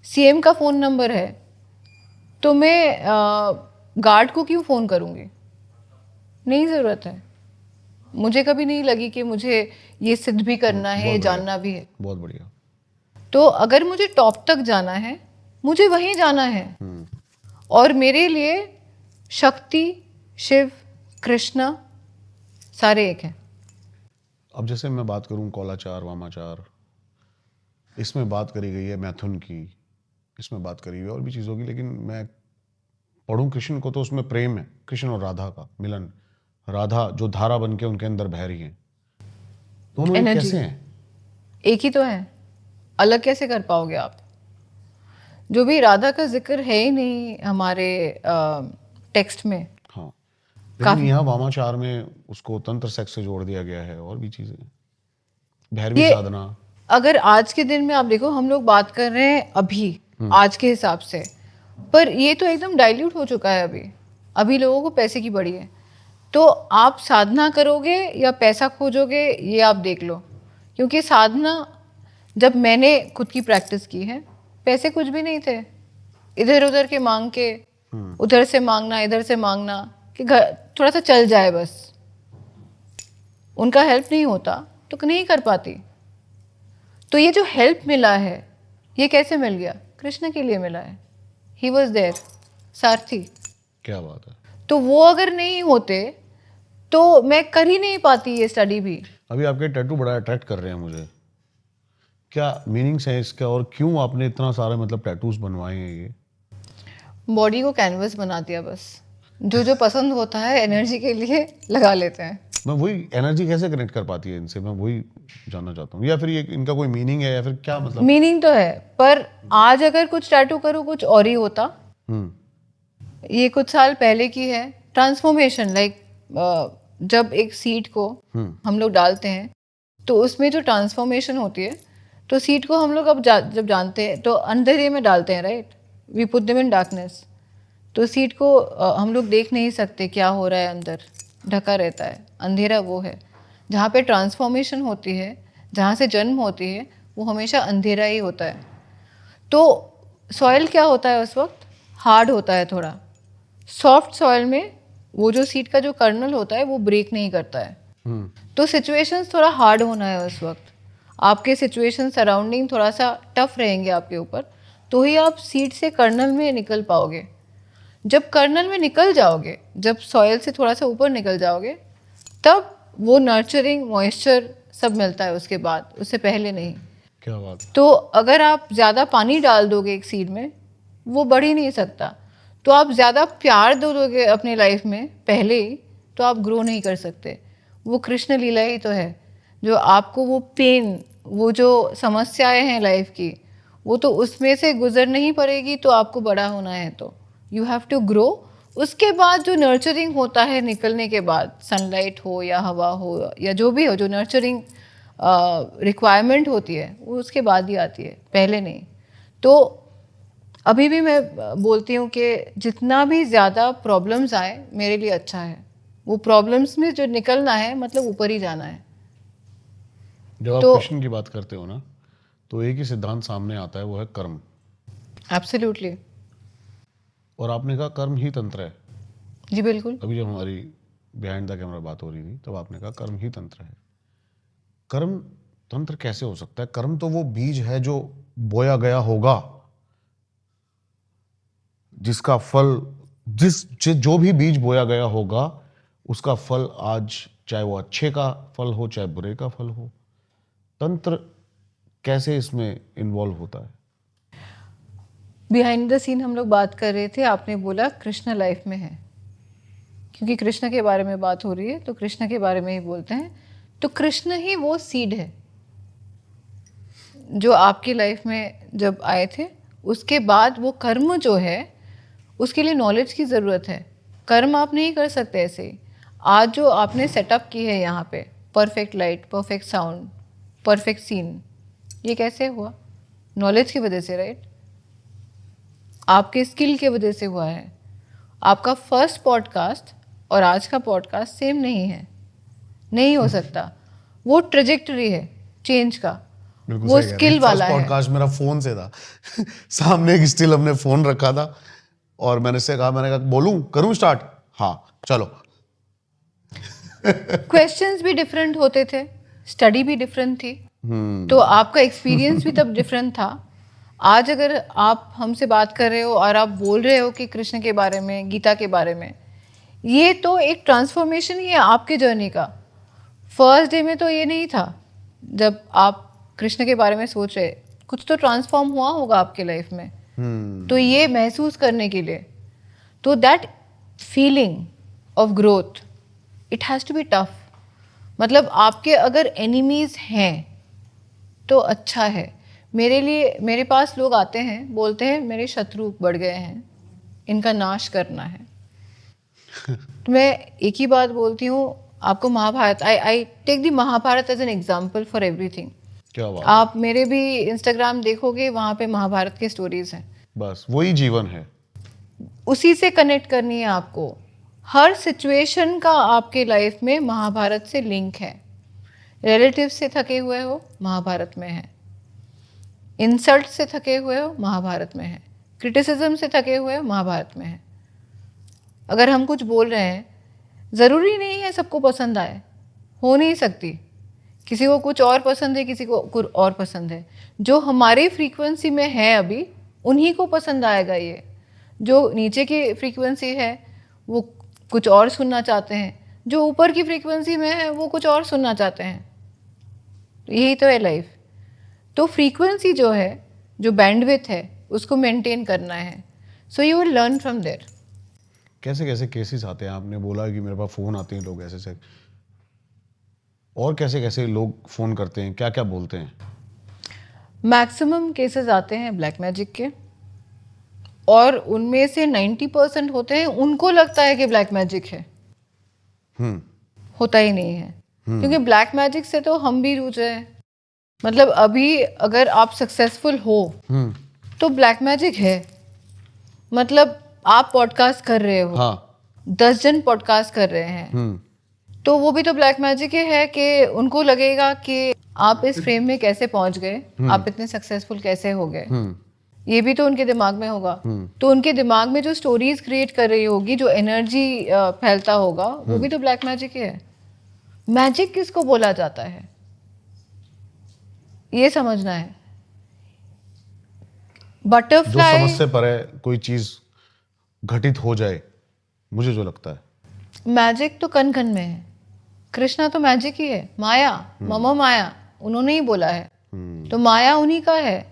सीएम का फोन नंबर है तो मैं गार्ड को क्यों फोन करूंगी? नहीं जरूरत है। मुझे कभी नहीं लगी कि मुझे ये सिद्ध भी करना है, जानना भी है। बहुत बढ़िया। तो अगर मुझे टॉप तक जाना है, मुझे वहीं जाना है। और मेरे लिए शक्ति, शिव, कृष्ण सारे एक हैं। अब जैसे मैं बात करूं कौलाचार, वामाचार, इसमें बात करी गई है मैथुन की, इसमें बात करी हुई है और भी चीज़ों की, लेकिन मैं पढ़ूं कृष्ण को तो उसमें प्रेम है, कृष्ण और राधा का मिलन, राधा जो धारा बन के उनके अंदर बह रही है, दोनों एक कैसे हैं? एक ही तो है, अलग कैसे कर पाओगे आप? जो भी राधा का जिक्र है ही नहीं हमारे टेक्स्ट में। हाँ, लेकिन यहाँ वामाचार में उसको तंत्र सेक्स से जोड़ दिया गया है और भी चीजें, भैरवी साधना। अगर आज के दिन में आप देखो, हम लोग बात कर रहे हैं अभी आज के हिसाब से, पर ये तो एकदम डाइल्यूट हो चुका है। अभी लोगों को पैसे की पड़ी है। तो आप साधना करोगे या पैसा खोजोगे, ये आप देख लो। क्योंकि साधना, जब मैंने खुद की प्रैक्टिस की है, पैसे कुछ भी नहीं थे, इधर उधर के मांग के, उधर से मांगना, इधर से मांगना कि घर थोड़ा सा चल जाए बस। उनका हेल्प नहीं होता तो नहीं कर पाती। तो ये जो हेल्प मिला है, ये कैसे मिल गया? कृष्ण के लिए मिला है। ही वॉज देयर, सारथी। क्या बात है। तो वो अगर नहीं होते तो मैं कर ही नहीं पाती ये स्टडी भी। अभी आपके टैटू बड़ा अट्रैक्ट कर रहे हैं मुझे। क्या मीनिंग्स हैं इसका और क्यों आपने इतना सारे मतलब टैटूज बनवाए हैं ये? बॉडी को कैनवस बना दिया बस, जो जो पसंद होता है एनर्जी के लिए लगा लेते हैं। मैं वही एनर्जी कैसे कनेक्ट कर पाती है इनसे, मैं वही जानना चाहता हूँ। या फिर ये इनका कोई मीनिंग है या फिर क्या मतलब? मीनिंग तो है, पर आज अगर कुछ टैटू करूँ कुछ और ही होता। हम्म ये कुछ साल पहले की है। ट्रांसफॉर्मेशन लाइक जब एक सीड को हम लोग डालते हैं तो उसमें जो ट्रांसफॉर्मेशन होती है, तो सीड को हम लोग अब जब जानते हैं तो अंधेरे में डालते हैं, right, we put them in darkness. तो सीड को हम लोग देख नहीं सकते क्या हो रहा है, अंदर ढका रहता है, अंधेरा वो है। जहाँ पे ट्रांसफॉर्मेशन होती है, जहाँ से जन्म होती है, वो हमेशा अंधेरा ही होता है। तो सॉइल क्या होता है उस वक्त, हार्ड होता है थोड़ा। सॉफ्ट सॉइल में वो जो सीड का जो कर्नल होता है वो ब्रेक नहीं करता है। तो सिचुएशंस थोड़ा हार्ड होना है उस वक्त, आपके सिचुएशन सराउंडिंग थोड़ा सा टफ रहेंगे आपके ऊपर, तो ही आप सीड से कर्नल में निकल पाओगे। जब कर्नल में निकल जाओगे, जब सॉइल से थोड़ा सा ऊपर निकल जाओगे, तब वो नर्चरिंग मॉइस्चर सब मिलता है उसके बाद, उससे पहले नहीं। क्या बात। तो अगर आप ज़्यादा पानी डाल दोगे एक सीड में, वो बढ़ ही नहीं सकता। तो आप ज़्यादा प्यार दे दोगे अपनी लाइफ में पहले ही, तो आप ग्रो नहीं कर सकते। वो कृष्ण लीला ही तो है, जो आपको वो पेन, वो जो समस्याएं हैं लाइफ की, वो तो उसमें से गुजरनी ही पड़ेगी। तो आपको बड़ा होना है तो यू हैव टू ग्रो। उसके बाद जो नर्चरिंग होता है निकलने के बाद, सनलाइट हो या हवा हो या जो भी हो, जो नर्चरिंग रिक्वायरमेंट होती है वो उसके बाद ही आती है, पहले नहीं। तो अभी भी मैं बोलती हूँ कि जितना भी ज़्यादा प्रॉब्लम्स आए मेरे लिए अच्छा है। वो प्रॉब्लम्स में जो निकलना है, मतलब ऊपर ही जाना है। जब आप तो कृष्ण की बात करते हो ना, तो एक ही सिद्धांत सामने आता है, वो है कर्म। एब्सोल्युटली। और आपने कहा कर्म ही तंत्र है। जी बिल्कुल। अभी जब हमारी बिहाइंड द कैमरा बात हो रही थी, तब आपने कहा कर्म ही तंत्र है। कर्म तंत्र कैसे हो सकता है? कर्म तो वो बीज है जो बोया गया होगा, जिसका फल जो भी बीज बोया गया होगा उसका फल आज, चाहे वो अच्छे का फल हो चाहे बुरे का फल हो। तंत्र कैसे इसमें इन्वॉल्व होता है? बिहाइंड द सीन हम लोग बात कर रहे थे, आपने बोला कृष्ण लाइफ में है, क्योंकि कृष्ण के बारे में बात हो रही है तो कृष्ण के बारे में ही बोलते हैं। तो कृष्ण ही वो सीड है जो आपकी लाइफ में जब आए थे। उसके बाद वो कर्म जो है, उसके लिए नॉलेज की ज़रूरत है। कर्म आप नहीं कर सकते ऐसे ही। आज जो आपने सेटअप की है यहाँ पे, perfect light, perfect sound, perfect scene, ये कैसे हुआ? नॉलेज की वजह से, राइट? आपके स्किल की वजह से हुआ है। आपका फर्स्ट पॉडकास्ट और आज का पॉडकास्ट सेम नहीं है, नहीं हो सकता। वो ट्रेजेक्टरी है चेंज का, वो स्किल वाला है। पॉडकास्ट मेरा फोन से था सामने एक स्टिल हमने फोन रखा था और मैंने कहा बोलूं, करूं स्टार्ट? हाँ चलो। क्वेश्चंस भी डिफरेंट होते थे, स्टडी भी डिफरेंट थी, तो आपका एक्सपीरियंस भी तब डिफरेंट था। आज अगर आप हमसे बात कर रहे हो और आप बोल रहे हो कि कृष्ण के बारे में, गीता के बारे में, ये तो एक ट्रांसफॉर्मेशन ही है आपके जर्नी का। फर्स्ट डे में तो ये नहीं था। जब आप कृष्ण के बारे में सोच रहे, कुछ तो ट्रांसफॉर्म हुआ होगा आपके लाइफ में। तो ये महसूस करने के लिए, तो that feeling of growth, it has to be tough. मतलब आपके अगर एनिमीज हैं तो अच्छा है। मेरे लिए, मेरे पास लोग आते हैं, बोलते हैं मेरे शत्रु बढ़ गए हैं, इनका नाश करना है। तो मैं एक ही बात बोलती हूँ आपको, Mahabharat, I take the Mahabharat as an example for everything. क्या बात। आप मेरे भी इंस्टाग्राम देखोगे, वहाँ पे महाभारत के स्टोरीज हैं। बस वही जीवन है, उसी से कनेक्ट करनी है आपको। हर सिचुएशन का आपके लाइफ में महाभारत से लिंक है। रिलेटिव से थके हुए हो, महाभारत में है। इंसल्ट से थके हुए हो, महाभारत में है। क्रिटिसिज्म से थके हुए हो, महाभारत में है। अगर हम कुछ बोल रहे हैं, ज़रूरी नहीं है सबको पसंद आए, हो नहीं सकती। किसी को कुछ और पसंद है, किसी को कुछ और पसंद है। जो हमारी फ्रीक्वेंसी में है अभी, उन्हीं को पसंद आएगा ये। जो नीचे की फ्रीक्वेंसी है वो कुछ और सुनना चाहते हैं, जो ऊपर की फ्रीक्वेंसी में है वो कुछ और सुनना चाहते हैं। यही तो है लाइफ। तो फ्रीक्वेंसी जो है, जो बैंडविड्थ है, उसको मेंटेन करना है. So you will learn from there. कैसे कैसे केसेस आते हैं? आपने बोला कि मेरे पास फ़ोन आते हैं लोग ऐसे से, और कैसे कैसे लोग फ़ोन करते हैं, क्या क्या बोलते हैं? मैक्सिमम केसेस आते हैं ब्लैक मैजिक के, और उनमें से 90% होते हैं उनको लगता है कि ब्लैक मैजिक है, होता ही नहीं है. क्योंकि ब्लैक मैजिक से तो हम भी जूझ रहे हैं. मतलब अभी अगर आप सक्सेसफुल हो तो ब्लैक मैजिक है. मतलब आप पॉडकास्ट कर रहे हो, हाँ. 10 जन पॉडकास्ट कर रहे हैं, तो वो भी तो ब्लैक मैजिक ही है कि उनको लगेगा कि आप इस फ्रेम में कैसे पहुंच गए, आप इतने सक्सेसफुल कैसे हो गए. ये भी तो उनके दिमाग में होगा. तो उनके दिमाग में जो स्टोरीज क्रिएट कर रही होगी, जो एनर्जी फैलता होगा, वो भी तो ब्लैक मैजिक ही है. मैजिक किसको बोला जाता है, ये समझना है. जो बटरफ्लाई, समझ से परे कोई चीज घटित हो जाए, मुझे जो लगता है. मैजिक तो कण कण में है. कृष्णा तो मैजिक ही है. माया, ममा माया, उन्होंने ही बोला है. तो माया उन्हीं का है.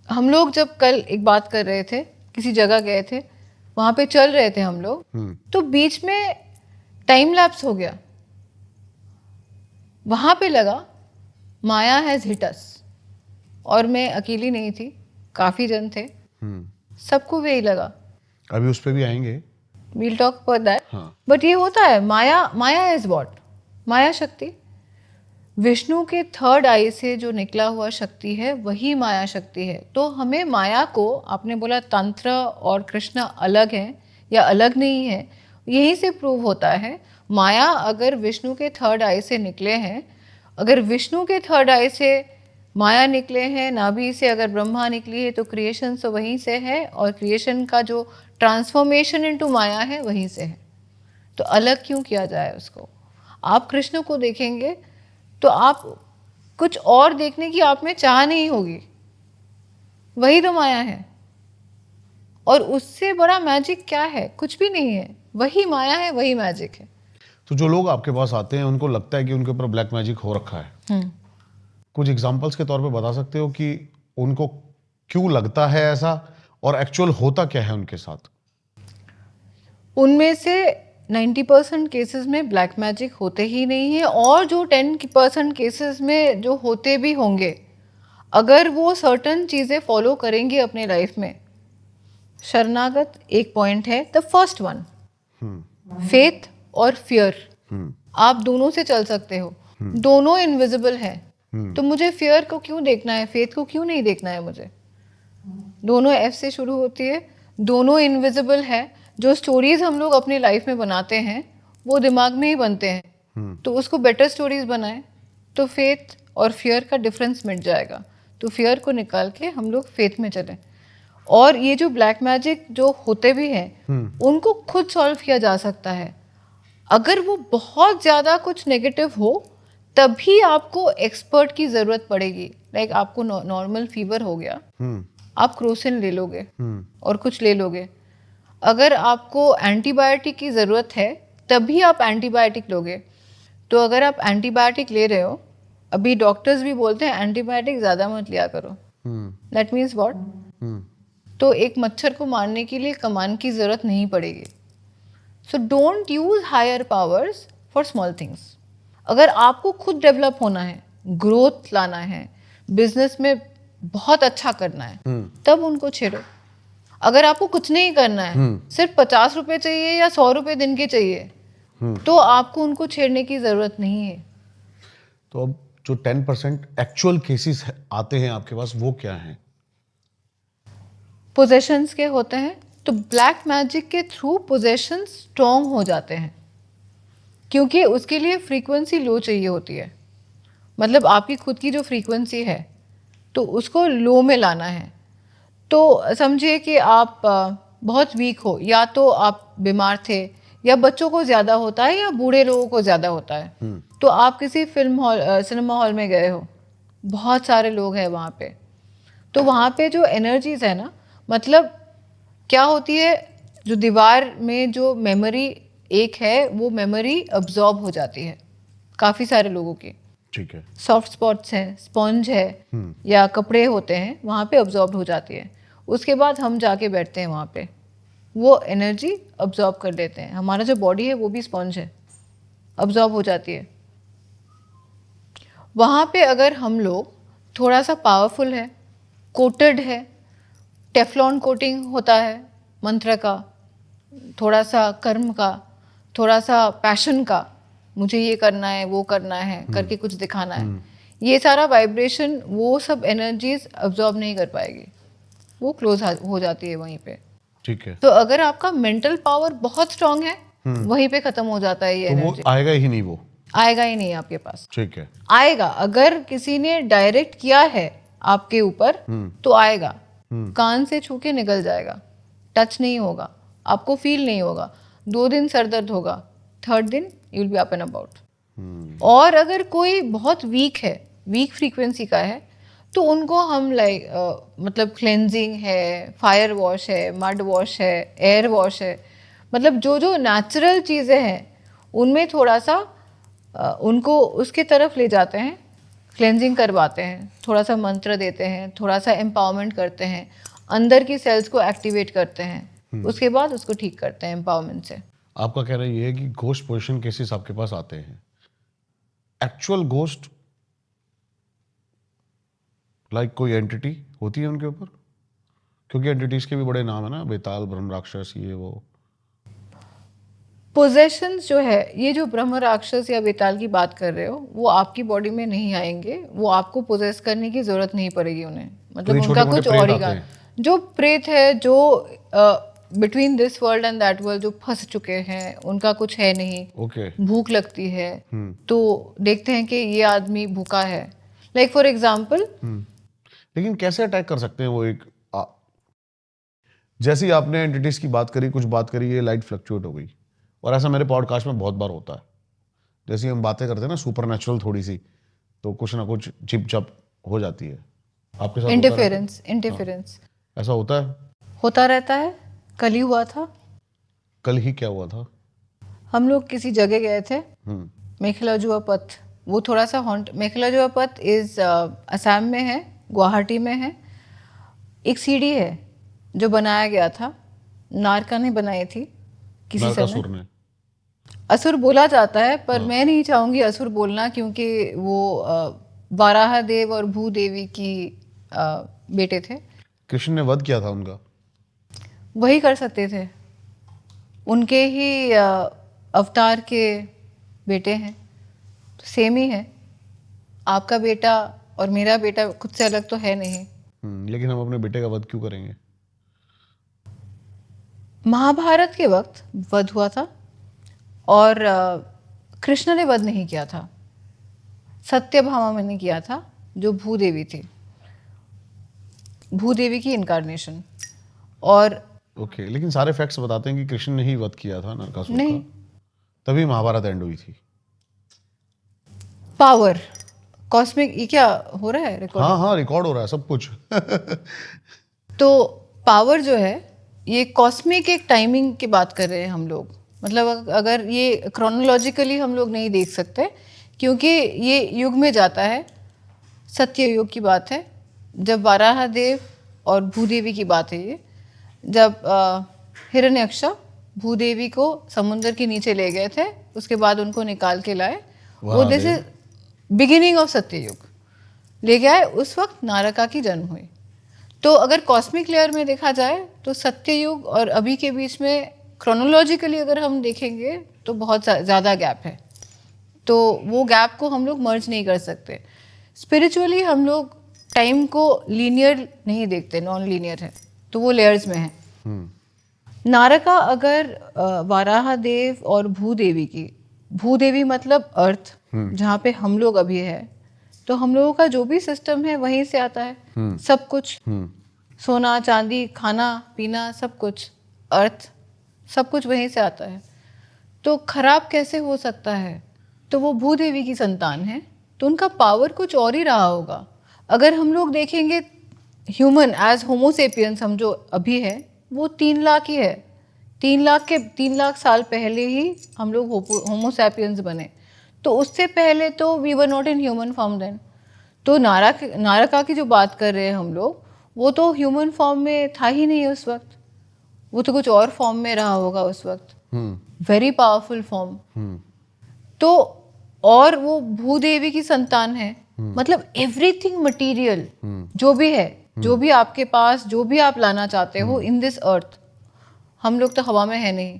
हम लोग जब कल एक बात कर रहे थे, किसी जगह गए थे, वहां पे चल रहे थे हम लोग, तो बीच में टाइम लैप्स हो गया. वहां पे लगा माया हैज हिट अस, और मैं अकेली नहीं थी, काफी जन थे, सबको वही लगा. अभी उस पे भी आएंगे. We'll talk about that. हाँ. बट ये होता है. माया इज व्हाट? माया शक्ति. विष्णु के थर्ड आई से जो निकला हुआ शक्ति है, वही माया शक्ति है. तो हमें माया को, आपने बोला तंत्र और कृष्ण अलग हैं या अलग नहीं है, यहीं से प्रूव होता है. माया अगर विष्णु के थर्ड आई से निकले हैं, अगर विष्णु के थर्ड आई से माया निकले हैं, नाभि से अगर ब्रह्मा निकली है, तो क्रिएशन तो वहीं से है, और क्रिएशन का जो ट्रांसफॉर्मेशन इनटू माया है वहीं से है. तो अलग क्यों किया जाए उसको? आप कृष्ण को देखेंगे तो आप कुछ और देखने की आप में चाह नहीं होगी. वही तो माया है. और उससे बड़ा मैजिक क्या है? कुछ भी नहीं है. वही माया है, वही मैजिक है. तो जो लोग आपके पास आते हैं उनको लगता है कि उनके ऊपर ब्लैक मैजिक हो रखा है. कुछ एग्जांपल्स के तौर पे बता सकते हो कि उनको क्यों लगता है ऐसा, और एक्चुअल होता क्या है उनके साथ? उनमें से 90% केसेस में ब्लैक मैजिक होते ही नहीं है, और जो 10% केसेस में जो होते भी होंगे, अगर वो सर्टन चीज़ें फॉलो करेंगे अपने लाइफ में. शरणागत एक पॉइंट है, द फर्स्ट वन, फेथ और फियर. आप दोनों से चल सकते हो. दोनों इनविजिबल है. तो मुझे फियर को क्यों देखना है, फेथ को क्यों नहीं देखना है मुझे? दोनों एफ से शुरू होती है, दोनों इनविजिबल है. जो स्टोरीज हम लोग अपनी लाइफ में बनाते हैं वो दिमाग में ही बनते हैं. तो उसको बेटर स्टोरीज बनाएं तो फेथ और फियर का डिफरेंस मिट जाएगा. तो फियर को निकाल के हम लोग फेथ में चलें. और ये जो ब्लैक मैजिक जो होते भी हैं, उनको खुद सॉल्व किया जा सकता है. अगर वो बहुत ज़्यादा कुछ नेगेटिव हो, तभी आपको एक्सपर्ट की ज़रूरत पड़ेगी. लाइक आपको नॉर्मल फीवर हो गया, आप क्रोसिन ले लोगे और कुछ ले लोगे. अगर आपको एंटीबायोटिक की ज़रूरत है, तभी आप एंटीबायोटिक लोगे. तो अगर आप एंटीबायोटिक ले रहे हो, अभी डॉक्टर्स भी बोलते हैं एंटीबायोटिक ज़्यादा मत लिया करो. That means what? तो एक मच्छर को मारने के लिए कमान की ज़रूरत नहीं पड़ेगी. So don't use higher powers for small things. अगर आपको खुद डेवलप होना है, ग्रोथ लाना है, बिजनेस में बहुत अच्छा करना है, तब उनको छेड़ो. अगर आपको कुछ नहीं करना है, सिर्फ 50 रुपए चाहिए या 100 रुपए दिन के चाहिए, तो आपको उनको छेड़ने की जरूरत नहीं है. तो अब जो 10% एक्चुअल केसेस आते हैं आपके पास, वो क्या हैं? पोजेशंस के होते हैं. तो ब्लैक मैजिक के थ्रू पोजेशंस स्ट्रॉन्ग हो जाते हैं, क्योंकि उसके लिए फ्रीक्वेंसी लो चाहिए होती है. मतलब आपकी खुद की जो फ्रीक्वेंसी है, तो उसको लो में लाना है. तो समझिए कि आप बहुत वीक हो, या तो आप बीमार थे, या बच्चों को ज़्यादा होता है, या बूढ़े लोगों को ज़्यादा होता है. तो आप किसी सिनेमा हॉल में गए हो, बहुत सारे लोग हैं वहाँ पे. तो वहाँ पे जो एनर्जीज है ना, मतलब क्या होती है, जो दीवार में जो मेमोरी एक है, वो मेमोरी अब्जॉर्ब हो जाती है काफ़ी सारे लोगों की. ठीक है। सॉफ्ट स्पॉट्स हैं, स्पॉन्ज है या कपड़े होते हैं, वहाँ पे अब्जॉर्ब हो जाती है। उसके बाद हम जाके बैठते हैं वहाँ पे, वो एनर्जी अब्जॉर्ब कर लेते हैं। हमारा जो बॉडी है वो भी स्पॉन्ज है, अब्जॉर्ब हो जाती है। वहाँ पे अगर हम लोग थोड़ा सा पावरफुल है, कोटेड है, टेफ्लॉन कोटिंग होता है मंत्र का, थोड़ा सा कर्म का, थोड़ा सा पैशन का, मुझे ये करना है वो करना है करके कुछ दिखाना है, ये सारा वाइब्रेशन, वो सब एनर्जीज अब्जॉर्ब नहीं कर पाएगी, वो क्लोज हो जाती है वहीं पे। ठीक है। तो अगर आपका मेंटल पावर बहुत स्ट्रांग है, वहीं पे खत्म हो जाता है ये तो वो एनर्जी, आएगा ही नहीं, वो आएगा ही नहीं आपके पास। ठीक है। आएगा अगर किसी ने डायरेक्ट किया है आपके ऊपर तो आएगा, कान से छू के निकल जाएगा, टच नहीं होगा, आपको फील नहीं होगा, 2 दिन सर दर्द होगा, 3rd दिन you will be up and about. और अगर कोई बहुत वीक है, वीक फ्रीक्वेंसी का है, तो उनको हम मतलब क्लेंजिंग है, फायर वॉश है, मड वॉश है, एयर वॉश है, मतलब जो जो नेचुरल चीज़ें हैं उनमें थोड़ा सा उनको उसके तरफ ले जाते हैं, क्लेंजिंग करवाते हैं, थोड़ा सा मंत्र देते हैं, थोड़ा सा एम्पावरमेंट करते हैं, अंदर की सेल्स को एक्टिवेट करते हैं, उसके बाद उसको ठीक करते हैं एम्पावरमेंट से। आपका कहना ये है कि घोस्ट पोजीशन केसेस आपके पास आते हैं, एक्चुअल घोस्ट लाइक कोई एंटिटी होती है उनके ऊपर? क्योंकि एंटिटीज के भी बड़े नाम है ना, बेताल, ब्रह्म राक्षस, ये वो। पोजेशंस जो है, ये जो ब्रह्म राक्षस या बेताल की बात कर रहे हो, वो आपकी बॉडी में नहीं आएंगे, वो आपको पोजेस करने की जरूरत नहीं पड़ेगी उन्हें, मतलब ये उनका छोटे-मोटे कुछ प्रेत और ही आते का हैं। जो प्रेत है, जो between this world and that world जो फंस चुके हैं, उनका कुछ है नहीं, ओके। भूख लगती है तो देखते हैं कि ये आदमी भूखा है, लाइक फॉर एग्जाम्पल। लेकिन कैसे अटैक कर सकते हैं वो एक जैसे ही आपने एंटिटीज की बात करी, कुछ बात करी, ये लाइट फ्लक्चुएट हो गई, और ऐसा मेरे पॉडकास्ट में बहुत बार होता है, जैसे ही हम बातें करते हैं ना सुपर नेचुरल थोड़ी सी, तो कुछ ना कुछ चिप चप हो जाती है। आपके साथ इंटरफेरेंस ऐसा होता है? होता रहता है। कल ही हुआ था, कल ही क्या हुआ था? हम लोग किसी जगह गए थे, मेखलाजुआ पथ, वो थोड़ा सा हॉन्ट, मेखलाजुआ पथ इज असम में है, गुवाहाटी में है। एक सीढ़ी है जो बनाया गया था, नारका ने बनाई थी किसी नरकासुर समय। ने। असुर बोला जाता है, पर मैं नहीं चाहूंगी असुर बोलना, क्योंकि वो वाराह देव और भूदेवी की बेटे थे, कृष्ण ने वध किया था उनका। वही कर सकते थे, उनके ही अवतार के बेटे हैं, तो सेम ही है। आपका बेटा और मेरा बेटा खुद से अलग तो है नहीं। लेकिन हम अपने बेटे का वध क्यों करेंगे? महाभारत के वक्त वध हुआ था और कृष्ण ने वध नहीं किया था, सत्यभामा ने किया था, जो भूदेवी थी, भूदेवी की इनकारनेशन। और ओके, लेकिन सारे फैक्ट्स बताते हैं कि कृष्ण ने ही वध किया था नरकासुर नहीं, का, तभी महाभारत एंड हुई थी। पावर कॉस्मिक, ये क्या हो रहा है रिकॉर्ड? हाँ हाँ, रिकॉर्ड हो रहा है सब कुछ। तो पावर जो है, ये कॉस्मिक एक टाइमिंग की बात कर रहे हैं हम लोग, मतलब अगर ये क्रोनोलॉजिकली हम लोग नहीं देख सकते, क्योंकि ये युग में जाता है, सत्य युग की बात है, जब वाराह देव और भूदेवी की बात है ये, जब हिरण्यक्ष भूदेवी को समुद्र के नीचे ले गए थे, उसके बाद उनको निकाल के लाए, वो दिस इज बिगिनिंग ऑफ सत्य युग, ले गए, उस वक्त नारका की जन्म हुई। तो अगर कॉस्मिक लेयर में देखा जाए तो सत्य युग और अभी के बीच में क्रोनोलॉजिकली अगर हम देखेंगे तो बहुत ज़्यादा गैप है, तो वो गैप को हम लोग मर्ज नहीं कर सकते। स्पिरिचुअली हम लोग टाइम को लीनियर नहीं देखते, नॉन लीनियर है, तो वो लेयर्स में है। नारका अगर वाराह देव और भूदेवी की, भूदेवी मतलब अर्थ, जहाँ पे हम लोग अभी है, तो हम लोगों का जो भी सिस्टम है वहीं से आता है, सब कुछ, सोना चांदी, खाना पीना, सब कुछ, अर्थ, सब कुछ वहीं से आता है। तो खराब कैसे हो सकता है? तो वो भूदेवी की संतान है, तो उनका पावर कुछ और ही रहा होगा। अगर हम लोग देखेंगे ह्यूमन एज होमोसेपियंस, हम जो अभी है वो 3 लाख ही है, 3 लाख साल पहले ही हम लोग होमोसेपियंस बने। तो उससे पहले तो we were not in human form then. तो नारका की जो बात कर रहे हैं हम लोग, वो तो ह्यूमन फॉर्म में था ही नहीं उस वक्त, वो तो कुछ और फॉर्म में रहा होगा उस वक्त, वेरी पावरफुल फॉर्म। तो और वो भूदेवी की संतान है, मतलब एवरीथिंग मटेरियल जो भी है, जो भी आपके पास, जो भी आप लाना चाहते हो इन दिस अर्थ, हम लोग तो हवा में है नहीं,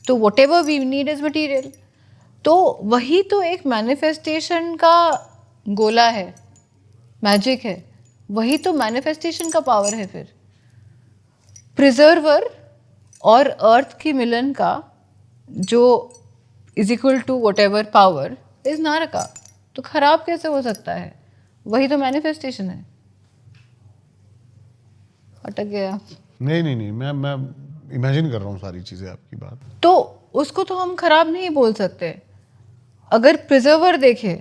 तो whatever we need is material. तो वही तो एक मैनिफेस्टेशन का गोला है, मैजिक है, वही तो मैनिफेस्टेशन का पावर है। फिर प्रिजर्वर और अर्थ की मिलन का जो is equal to whatever power is नारका, तो खराब कैसे हो सकता है? वही तो मैनिफेस्टेशन है। अटक गया। नहीं, मैं इमेजिन कर रहा हूँ सारी चीजें आपकी बात। तो उसको तो हम खराब नहीं बोल सकते। अगर प्रिजर्वर देखे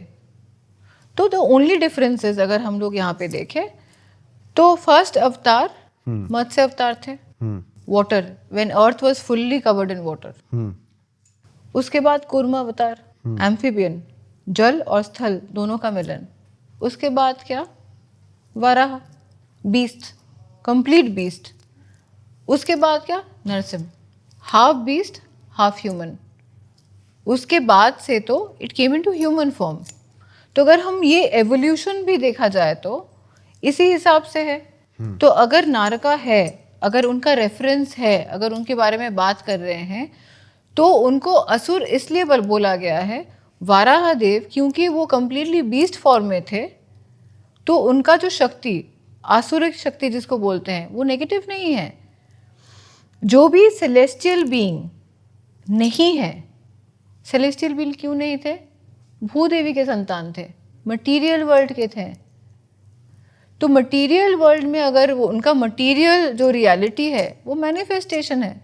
तो द ओनली डिफरेंसेस अगर हम लोग यहाँ पे देखें तो फर्स्ट अवतार मत्स्य अवतार थे, water, when earth was fully covered in water. उसके बाद कूर्म अवतार, एम्फीबियन, जल और स्थल दोनों का मिलन। उसके बाद क्या? Varaha, beast, complete beast. उसके बाद क्या? Narasimha, half beast half human. उसके बाद से तो it came into human form. तो अगर हम ये एवोल्यूशन भी देखा जाए तो इसी हिसाब से है। तो अगर नारका है, अगर उनका रेफरेंस है, अगर उनके बारे में बात कर रहे हैं, तो उनको असुर इसलिए बोला गया है, वाराह देव क्योंकि वो कंप्लीटली बीस्ट फॉर्म में थे, तो उनका जो शक्ति, आसुरिक शक्ति जिसको बोलते हैं, वो नेगेटिव नहीं है। जो भी सेलेस्टियल बीइंग नहीं है, सेलेस्टियल बीइंग क्यों नहीं थे? भूदेवी के संतान थे, मटीरियल वर्ल्ड के थे। तो मटीरियल वर्ल्ड में अगर वो उनका मटीरियल जो रियलिटी है वो मैनिफेस्टेशन है।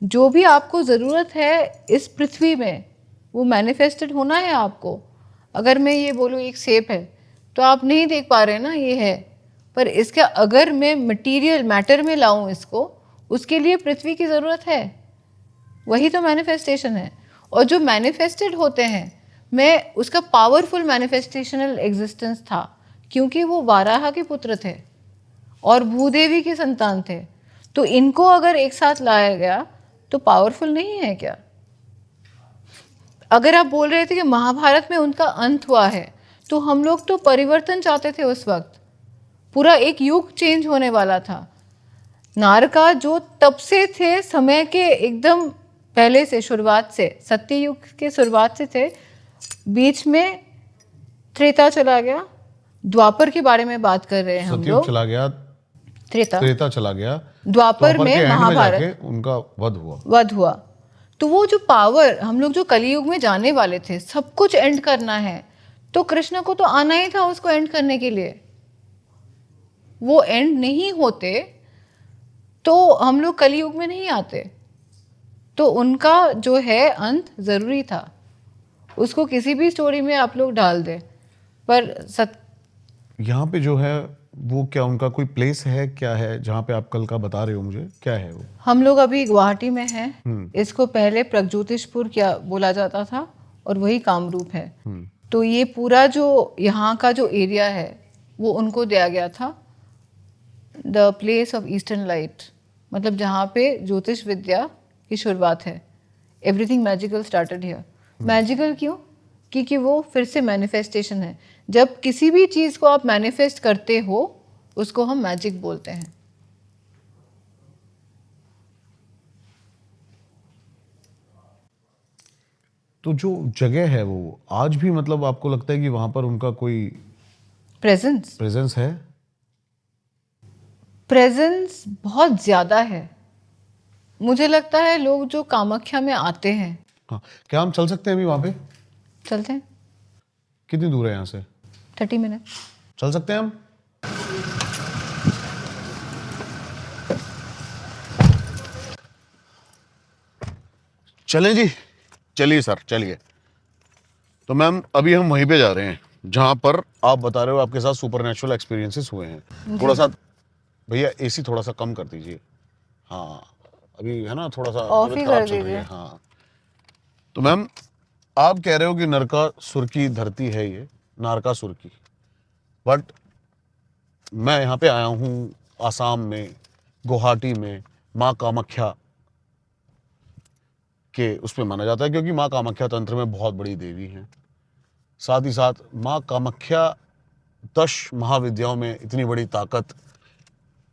जो भी आपको ज़रूरत है इस पृथ्वी में वो मैनिफेस्टेड होना है आपको। अगर मैं ये बोलूँ एक सेब है तो आप नहीं देख पा रहे ना ये है, पर इसका अगर मैं मटीरियल मैटर में लाऊं इसको, उसके लिए पृथ्वी की ज़रूरत है। वही तो मैनिफेस्टेशन है। और जो मैनिफेस्टेड होते हैं, मैं उसका पावरफुल मैनिफेस्टेशनल एग्जिस्टेंस था क्योंकि वो वाराह के पुत्र थे और भूदेवी के संतान थे। तो इनको अगर एक साथ लाया गया तो पावरफुल नहीं है क्या? अगर आप बोल रहे थे कि महाभारत में उनका अंत हुआ है, तो हम लोग तो परिवर्तन चाहते थे उस वक्त, पूरा एक युग चेंज होने वाला था। नारका जो तब से थे, समय के एकदम पहले से, शुरुआत से, सत्य युग के शुरुआत से थे, बीच में त्रेता चला गया, द्वापर के बारे में बात कर रहे हैं हम लोग, चला गया, त्रेता चला गया, द्वापर में महाभारत उनका वध हुआ। तो वो जो पावर, हम लोग जो कलयुग में जाने वाले थे, सब कुछ एंड करना है, तो कृष्ण को तो आना ही था उसको एंड करने के लिए। वो एंड नहीं होते तो हम लोग कलयुग में नहीं आते। तो उनका जो है अंत जरूरी था, उसको किसी भी स्टोरी में आप लोग डाल दे। पर यहाँ पे जो है वो क्या उनका कोई प्लेस है, क्या है जहाँ पे आप कल का बता रहे हो मुझे, क्या है वो? हम लोग अभी गुवाहाटी में हैं। इसको पहले प्रगज्योतिषपुर क्या बोला जाता था और वही कामरूप है। तो ये पूरा जो यहाँ का जो एरिया है वो उनको दिया गया था the place of eastern light, मतलब जहाँ पे ज्योतिष विद्या की शुरुआत है। Everything magical started here. Magical क्यों? क्योंकि वो फिर से मैनिफेस्टेशन है। जब किसी भी चीज़ को आप मैनिफेस्ट करते हो उसको हम मैजिक बोलते हैं। तो जो जगह है वो आज भी, मतलब आपको लगता है कि वहां पर उनका कोई प्रेजेंस है? प्रेजेंस बहुत ज़्यादा है। मुझे लगता है लोग जो कामाख्या में आते हैं, हाँ, क्या हम चल सकते हैं अभी वहां पे? चलते हैं। कितनी दूर है यहाँ से? 30 मिनट। चल सकते हैं हम? चलें जी, चलिए सर, चलिए। तो मैम अभी हम वहीं पे जा रहे हैं जहां पर आप बता रहे हो आपके साथ सुपरनेचुरल एक्सपीरियंसेस हुए हैं। थोड़ा सा भैया एसी थोड़ा सा कम कर दीजिए। हाँ, अभी है ना थोड़ा सा ऑफ ही कर दीजिए। हाँ, तो मैम आप कह रहे हो कि नरकासुर की धरती है ये, नारकासुर की, बट मैं यहाँ पे आया हूँ आसाम में, गुवाहाटी में, माँ कामाख्या के उसमें माना जाता है, क्योंकि माँ कामाख्या तंत्र में बहुत बड़ी देवी हैं। साथ ही साथ माँ कामाख्या 10 महाविद्याओं में इतनी बड़ी ताकत,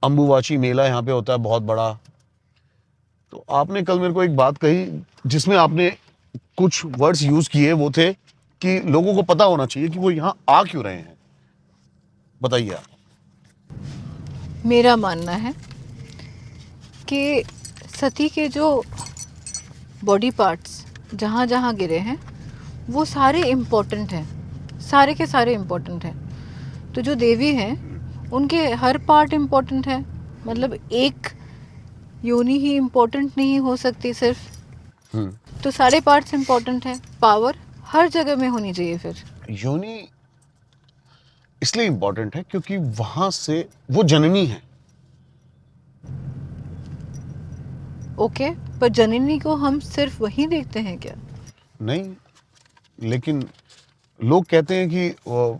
अम्बुवाची मेला यहाँ पे होता है बहुत बड़ा। तो आपने कल मेरे को एक बात कही जिसमें आपने कुछ वर्ड्स यूज किए, वो थे कि लोगों को पता होना चाहिए कि वो यहाँ आ क्यों रहे हैं। बताइए आप। मेरा मानना है कि सती के जो बॉडी पार्ट्स जहाँ जहाँ गिरे हैं वो सारे इम्पोर्टेंट हैं, सारे के सारे इम्पोर्टेंट हैं। तो जो देवी हैं उनके हर पार्ट इम्पोर्टेंट है, मतलब एक योनि ही इम्पोर्टेंट नहीं हो सकती सिर्फ। तो सारे पार्ट्स इम्पोर्टेंट हैं। पावर हर जगह में होनी चाहिए। फिर योनि इसलिए इंपॉर्टेंट है क्योंकि वहां से वो जननी है। ओके, पर जननी को हम सिर्फ वहीं देखते हैं क्या? नहीं, लेकिन लोग कहते हैं कि वो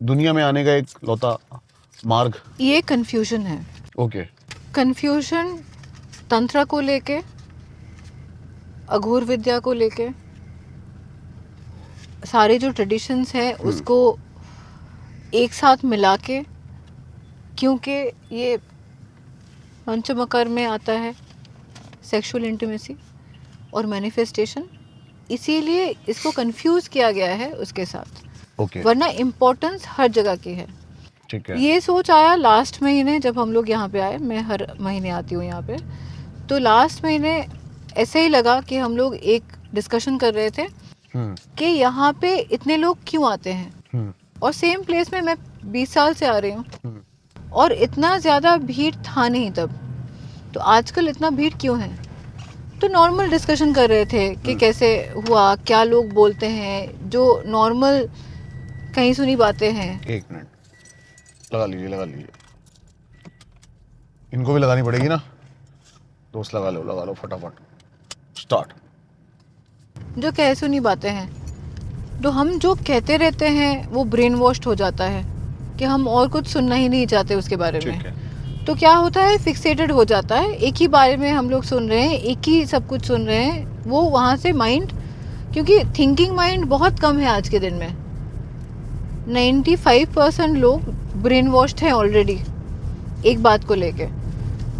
दुनिया में आने का एक लौता मार्ग। ये कंफ्यूजन है। ओके। कंफ्यूजन तंत्र को लेके, अघोर विद्या को लेके, सारे जो ट्रेडिशंस हैं उसको एक साथ मिला के, क्योंकि ये पंचमकर में आता है सेक्सुअल इंटीमेसी और मैनिफेस्टेशन, इसीलिए इसको कंफ्यूज किया गया है उसके साथ। ओके। वरना इम्पोर्टेंस हर जगह की है। ठीक है। ये सोच आया लास्ट महीने जब हम लोग यहाँ पे आए। मैं हर महीने आती हूँ यहाँ पे। तो लास्ट महीने ऐसे ही लगा कि हम लोग एक डिस्कशन कर रहे थे कि यहाँ पे इतने लोग क्यों आते हैं, और सेम प्लेस में मैं 20 साल से आ रही हूँ और इतना ज़्यादा भीड़ था नहीं तब। तो आजकल इतना भीड़ क्यों है? तो नॉर्मल डिस्कशन कर रहे थे कि कैसे हुआ, क्या लोग बोलते हैं, जो नॉर्मल कहीं सुनी बातें हैं। एक मिनट, लगा लीजिए। इनको भी लगानी पड़ेगी ना दोस्त, लगा लो फटाफट। स्टार्ट। जो कह सुनी बातें हैं, तो हम जो कहते रहते हैं वो ब्रेन वॉश्ड हो जाता है कि हम और कुछ सुनना ही नहीं चाहते उसके बारे में। ठीक है। तो क्या होता है, फिक्सेटेड हो जाता है, एक ही बारे में हम लोग सुन रहे हैं, एक ही सब कुछ सुन रहे हैं। वो वहाँ से माइंड, क्योंकि थिंकिंग माइंड बहुत कम है आज के दिन में। 95% लोग ब्रेन वॉश्ड हैं ऑलरेडी एक बात को लेके।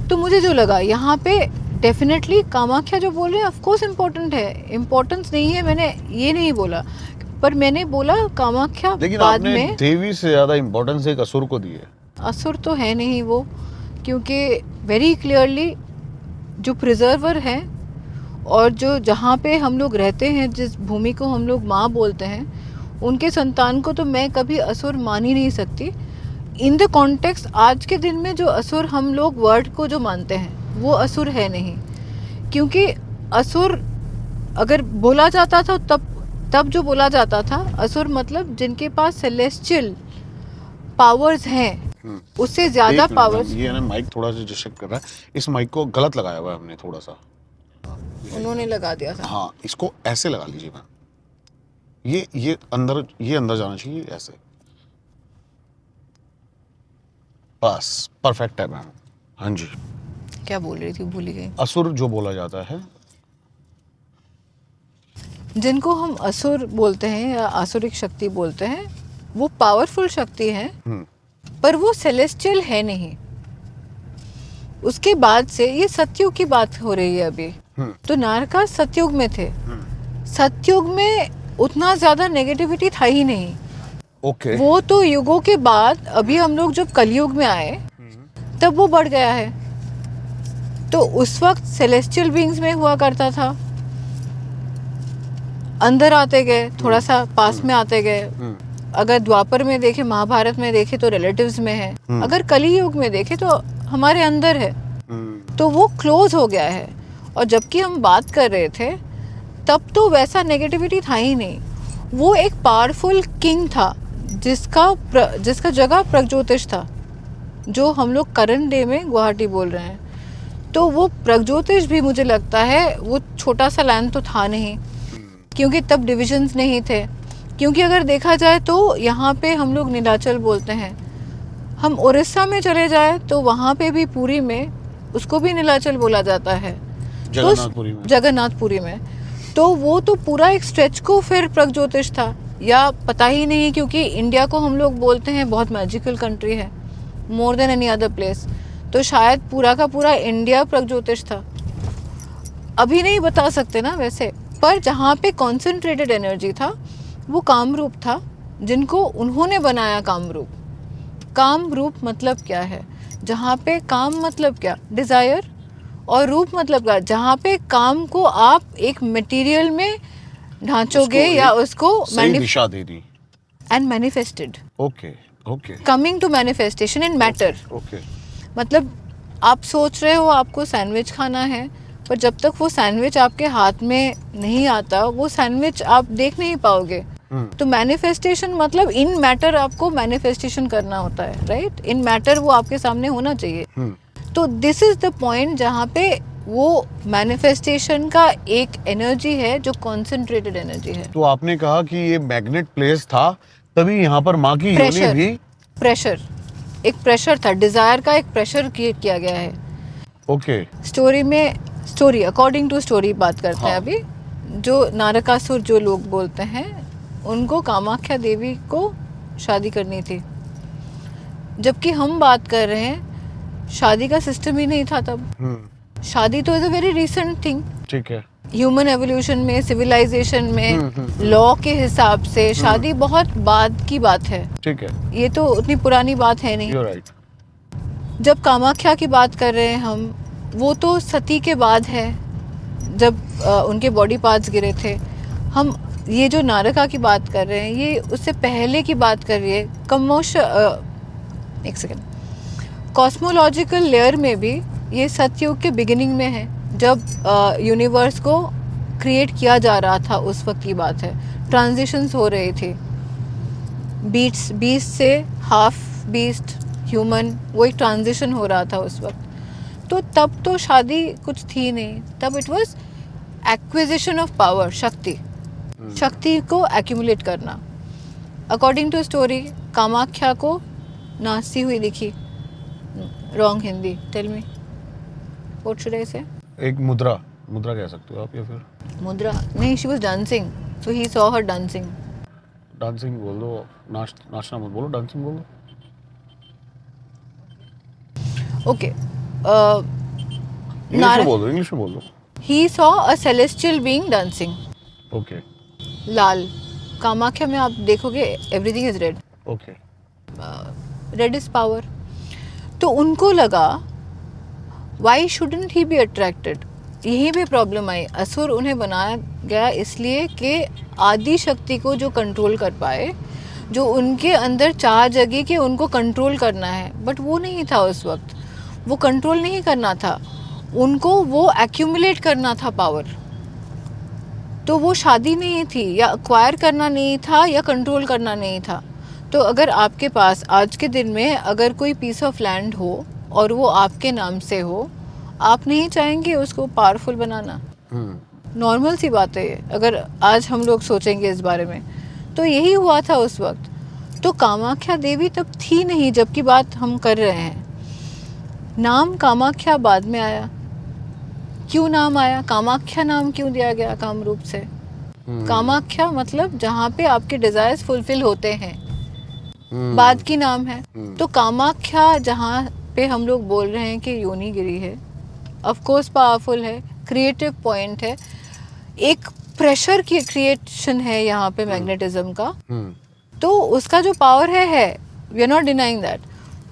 तो मुझे जो लगा यहाँ पे डेफिनेटली कामाख्या जो बोल रहे हैं ऑफकोर्स इम्पोर्टेंट है, इम्पोर्टेंस नहीं है मैंने ये नहीं बोला, पर मैंने बोला कामाख्या लेकिन बाद आपने में। देवी से ज्यादा इम्पोर्टेंस एक असुर को दी है। असुर तो है नहीं वो, क्योंकि वेरी क्लियरली जो प्रिजर्वर हैं और जो जहाँ पे हम लोग रहते हैं, जिस भूमि को हम लोग माँ बोलते हैं, उनके संतान को तो मैं कभी असुर मान ही नहीं सकती। इन द कॉन्टेक्स्ट आज के दिन में जो असुर हम लोग वर्ड को जो मानते हैं वो असुर है नहीं। क्योंकि असुर अगर बोला जाता था तब जो बोला जाता था असुर मतलब जिनके पास सेलेस्टियल पावर्स हैं, उससे ज्यादा पावर्स। ये ना माइक थोड़ा सा डिस्टर्ब कर रहा है, इस माइक को गलत लगाया हुआ है हमने थोड़ा सा। उन्होंने लगा दिया था। हाँ, इसको ऐसे लगा लीजिए मैम, ये अंदर जाना चाहिए ऐसे, बस परफेक्ट है मैम। हाँ जी, क्या बोल रही थी, भूल ही गई। असुर जो बोला जाता है, जिनको हम असुर बोलते हैं या आसुरिक शक्ति बोलते हैं, वो पावरफुल शक्ति है, पर वो सेलेस्टियल है नहीं। उसके बाद से ये सतयुग की बात हो रही है अभी। तो नारका सतयुग में थे। सतयुग में उतना ज्यादा नेगेटिविटी था ही नहीं। ओके। वो तो युगों के बाद अभी हम लोग जब कलयुग में आए तब वो बढ़ गया है। तो उस वक्त सेलेस्टियल बीइंग्स में हुआ करता था, अंदर आते गए, थोड़ा सा पास में आते गए। अगर द्वापर में देखे, महाभारत में देखे तो रिलेटिव्स में है, अगर कलयुग में देखे तो हमारे अंदर है। तो वो क्लोज हो गया है। और जबकि हम बात कर रहे थे तब तो वैसा नेगेटिविटी था ही नहीं। वो एक पावरफुल किंग था जिसका जगह प्रगज्योतिष था, जो हम लोग करंट डे में गुवाहाटी बोल रहे हैं। तो वो प्रगज्योतिष भी मुझे लगता है वो छोटा सा लैंड तो था नहीं। क्योंकि तब डिविजन्स नहीं थे। क्योंकि अगर देखा जाए तो यहाँ पे हम लोग नीलाचल बोलते हैं, हम उड़ीसा में चले जाए तो वहाँ पे भी पुरी में उसको भी नीलाचल बोला जाता है, जगन्नाथपुरी में। जगन्नाथपुरी में। तो वो तो पूरा एक स्ट्रेच को फिर प्रगज्योतिष था, या पता ही नहीं, क्योंकि इंडिया को हम लोग बोलते हैं बहुत मैजिकल कंट्री है, more than any other place, तो शायद पूरा का पूरा इंडिया प्रगज्योतिष था। अभी नहीं बता सकते ना वैसे, पर जहाँ पे कॉन्सेंट्रेटेड एनर्जी था वो कामरूप था, जिनको उन्होंने बनाया कामरूप। कामरूप मतलब क्या है? जहाँ पे काम मतलब क्या? डिज़ायर, और रूप मतलब क्या? जहाँ पे काम को आप एक मटेरियल में ढांचोगे या उसको सही दिशा दे दी। And manifested. Okay okay coming to manifestation in matter. Okay मतलब आप सोच रहे हो आपको सैंडविच खाना है, पर जब तक वो सैंडविच आपके हाथ में नहीं आता वो सैंडविच आप देख नहीं पाओगे। तो मैनिफेस्टेशन मतलब इन मैटर आपको मैनिफेस्टेशन करना होता है, राइट? इन मैटर वो आपके सामने होना चाहिए। तो दिस इज द पॉइंट जहाँ पे वो मैनिफेस्टेशन का एक एनर्जी है जो कॉन्सेंट्रेटेड एनर्जी है। तो आपने कहा कि ये मैग्नेट प्लेस था, तभी यहाँ पर माँ की योनि भी प्रेशर, एक प्रेशर था, डिजायर का एक प्रेशर क्रिएट किया गया है। ओके स्टोरी में, स्टोरी अकॉर्डिंग टू स्टोरी बात करते हैं हाँ। अभी। जो नारकासुर जो लोग बोलते हैं, उनको कामाख्या देवी को शादी करनी थी, जबकि हम बात कर रहे हैं शादी का सिस्टम ही नहीं था तब। शादी तो is a very recent thing. ठीक है। ह्यूमन एवोल्यूशन में, सिविलाइजेशन में, लॉ के हिसाब से शादी बहुत बाद की बात है। ठीक है, ये तो उतनी पुरानी बात है नहीं। You right. जब कामाख्या की बात कर रहे हैं हम, वो तो सती के बाद है, जब उनके बॉडी पार्ट्स गिरे थे। हम ये जो नारका की बात कर रहे हैं, ये उससे पहले की बात कर रही है। एक सेकेंड, कॉस्मोलॉजिकल लेयर में भी ये सतयुग के बिगिनिंग में है, जब यूनिवर्स को क्रिएट किया जा रहा था, उस वक्त की बात है। ट्रांजिशंस हो रही थी, बीस्ट से हाफ बीस्ट ह्यूमन, वो एक ट्रांजिशन हो रहा था उस वक्त। तो तब तो शादी कुछ थी नहीं, तब it was acquisition of power, शक्ति को एक्यूमुलेट करना। अकॉर्डिंग टू स्टोरी, कामाख्या को नाचती हुई दिखी। Wrong Hindi, tell me what should I say? एक मुद्रा कह सकते हो आप, या फिर मुद्रा नहीं, she was dancing, so he saw her dancing. Dancing बोल दो, नाचना मत बोलो, डांसिंग बोलो। ओके, इंग्लिश में बोल दो। He saw a celestial being dancing. Okay लाल, कामाख्या में आप देखोगे everything is red. Okay, red is power. तो उनको लगा why shouldn't he be attracted. यहीं पे प्रॉब्लम आई। असुर उन्हें बनाया गया इसलिए कि आदि शक्ति को जो कंट्रोल कर पाए, जो उनके अंदर चाह जगी कि उनको कंट्रोल करना है, बट वो नहीं था उस वक्त। वो कंट्रोल नहीं करना था, उनको वो एक्यूमुलेट करना था पावर। तो वो शादी नहीं थी, या अक्वायर करना नहीं था, या कंट्रोल करना नहीं था। तो अगर आपके पास आज के दिन में अगर कोई पीस ऑफ लैंड हो और वो आपके नाम से हो, आप नहीं चाहेंगे उसको पावरफुल बनाना? नॉर्मल सी बात है ये, अगर आज हम लोग सोचेंगे इस बारे में। तो यही हुआ था उस वक्त। तो कामाख्या देवी तब थी नहीं जबकि बात हम कर रहे हैं। नाम कामाख्या बाद में आया। क्यों नाम आया? कामाख्या नाम क्यों दिया गया कामरूप से? कामाख्या मतलब जहाँ पे आपके डिजायर्स फुलफिल होते हैं, बाद की नाम है। तो कामाख्या जहाँ पे हम लोग बोल रहे हैं कि योनि गिरी है, ऑफ कोर्स पावरफुल है, क्रिएटिव पॉइंट है, एक प्रेशर की क्रिएशन है यहाँ पे मैग्नेटिज्म का। तो उसका जो पावर है, we are not denying that.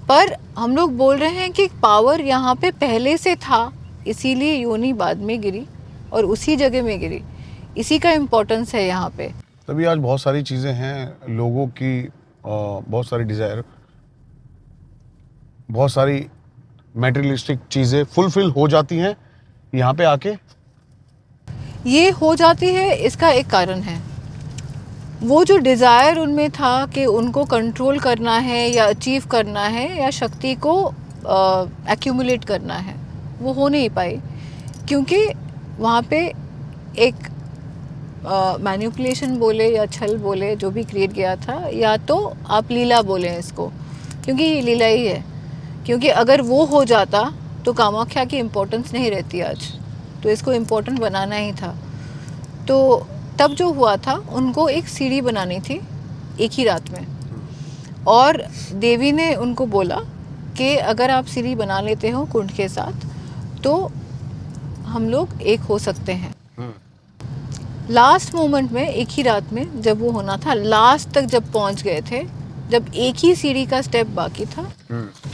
पर हम लोग बोल रहे हैं कि पावर यहाँ पे पहले से था, इसीलिए योनि बाद में गिरी और उसी जगह में गिरी। इसी का इम्पोर्टेंस है यहाँ पे। तभी आज बहुत सारी चीज़ें हैं, लोगों की बहुत सारी डिज़ायर, बहुत सारी मैटेरियलिस्टिक चीज़ें फुलफिल हो जाती हैं यहाँ पे आके। ये हो जाती है, इसका एक कारण है। वो जो डिज़ायर उनमें था कि उनको कंट्रोल करना है या अचीव करना है या शक्ति को एक्यूमुलेट करना है, वो हो नहीं पाई, क्योंकि वहाँ पे एक मैनिपुलेशन बोले या छल बोले, जो भी क्रिएट किया था, या तो आप लीला बोले इसको, क्योंकि ये लीला ही है। क्योंकि अगर वो हो जाता तो कामाख्या की इम्पोर्टेंस नहीं रहती आज, तो इसको इम्पोर्टेंट बनाना ही था। तो तब जो हुआ था, उनको एक सीढ़ी बनानी थी एक ही रात में, और देवी ने उनको बोला कि अगर आप सीढ़ी बना लेते हो कुंड के साथ तो हम लोग एक हो सकते हैं। लास्ट मोमेंट में, एक ही रात में जब वो होना था, लास्ट तक जब पहुंच गए थे, जब एक ही सीढ़ी का स्टेप बाकी था,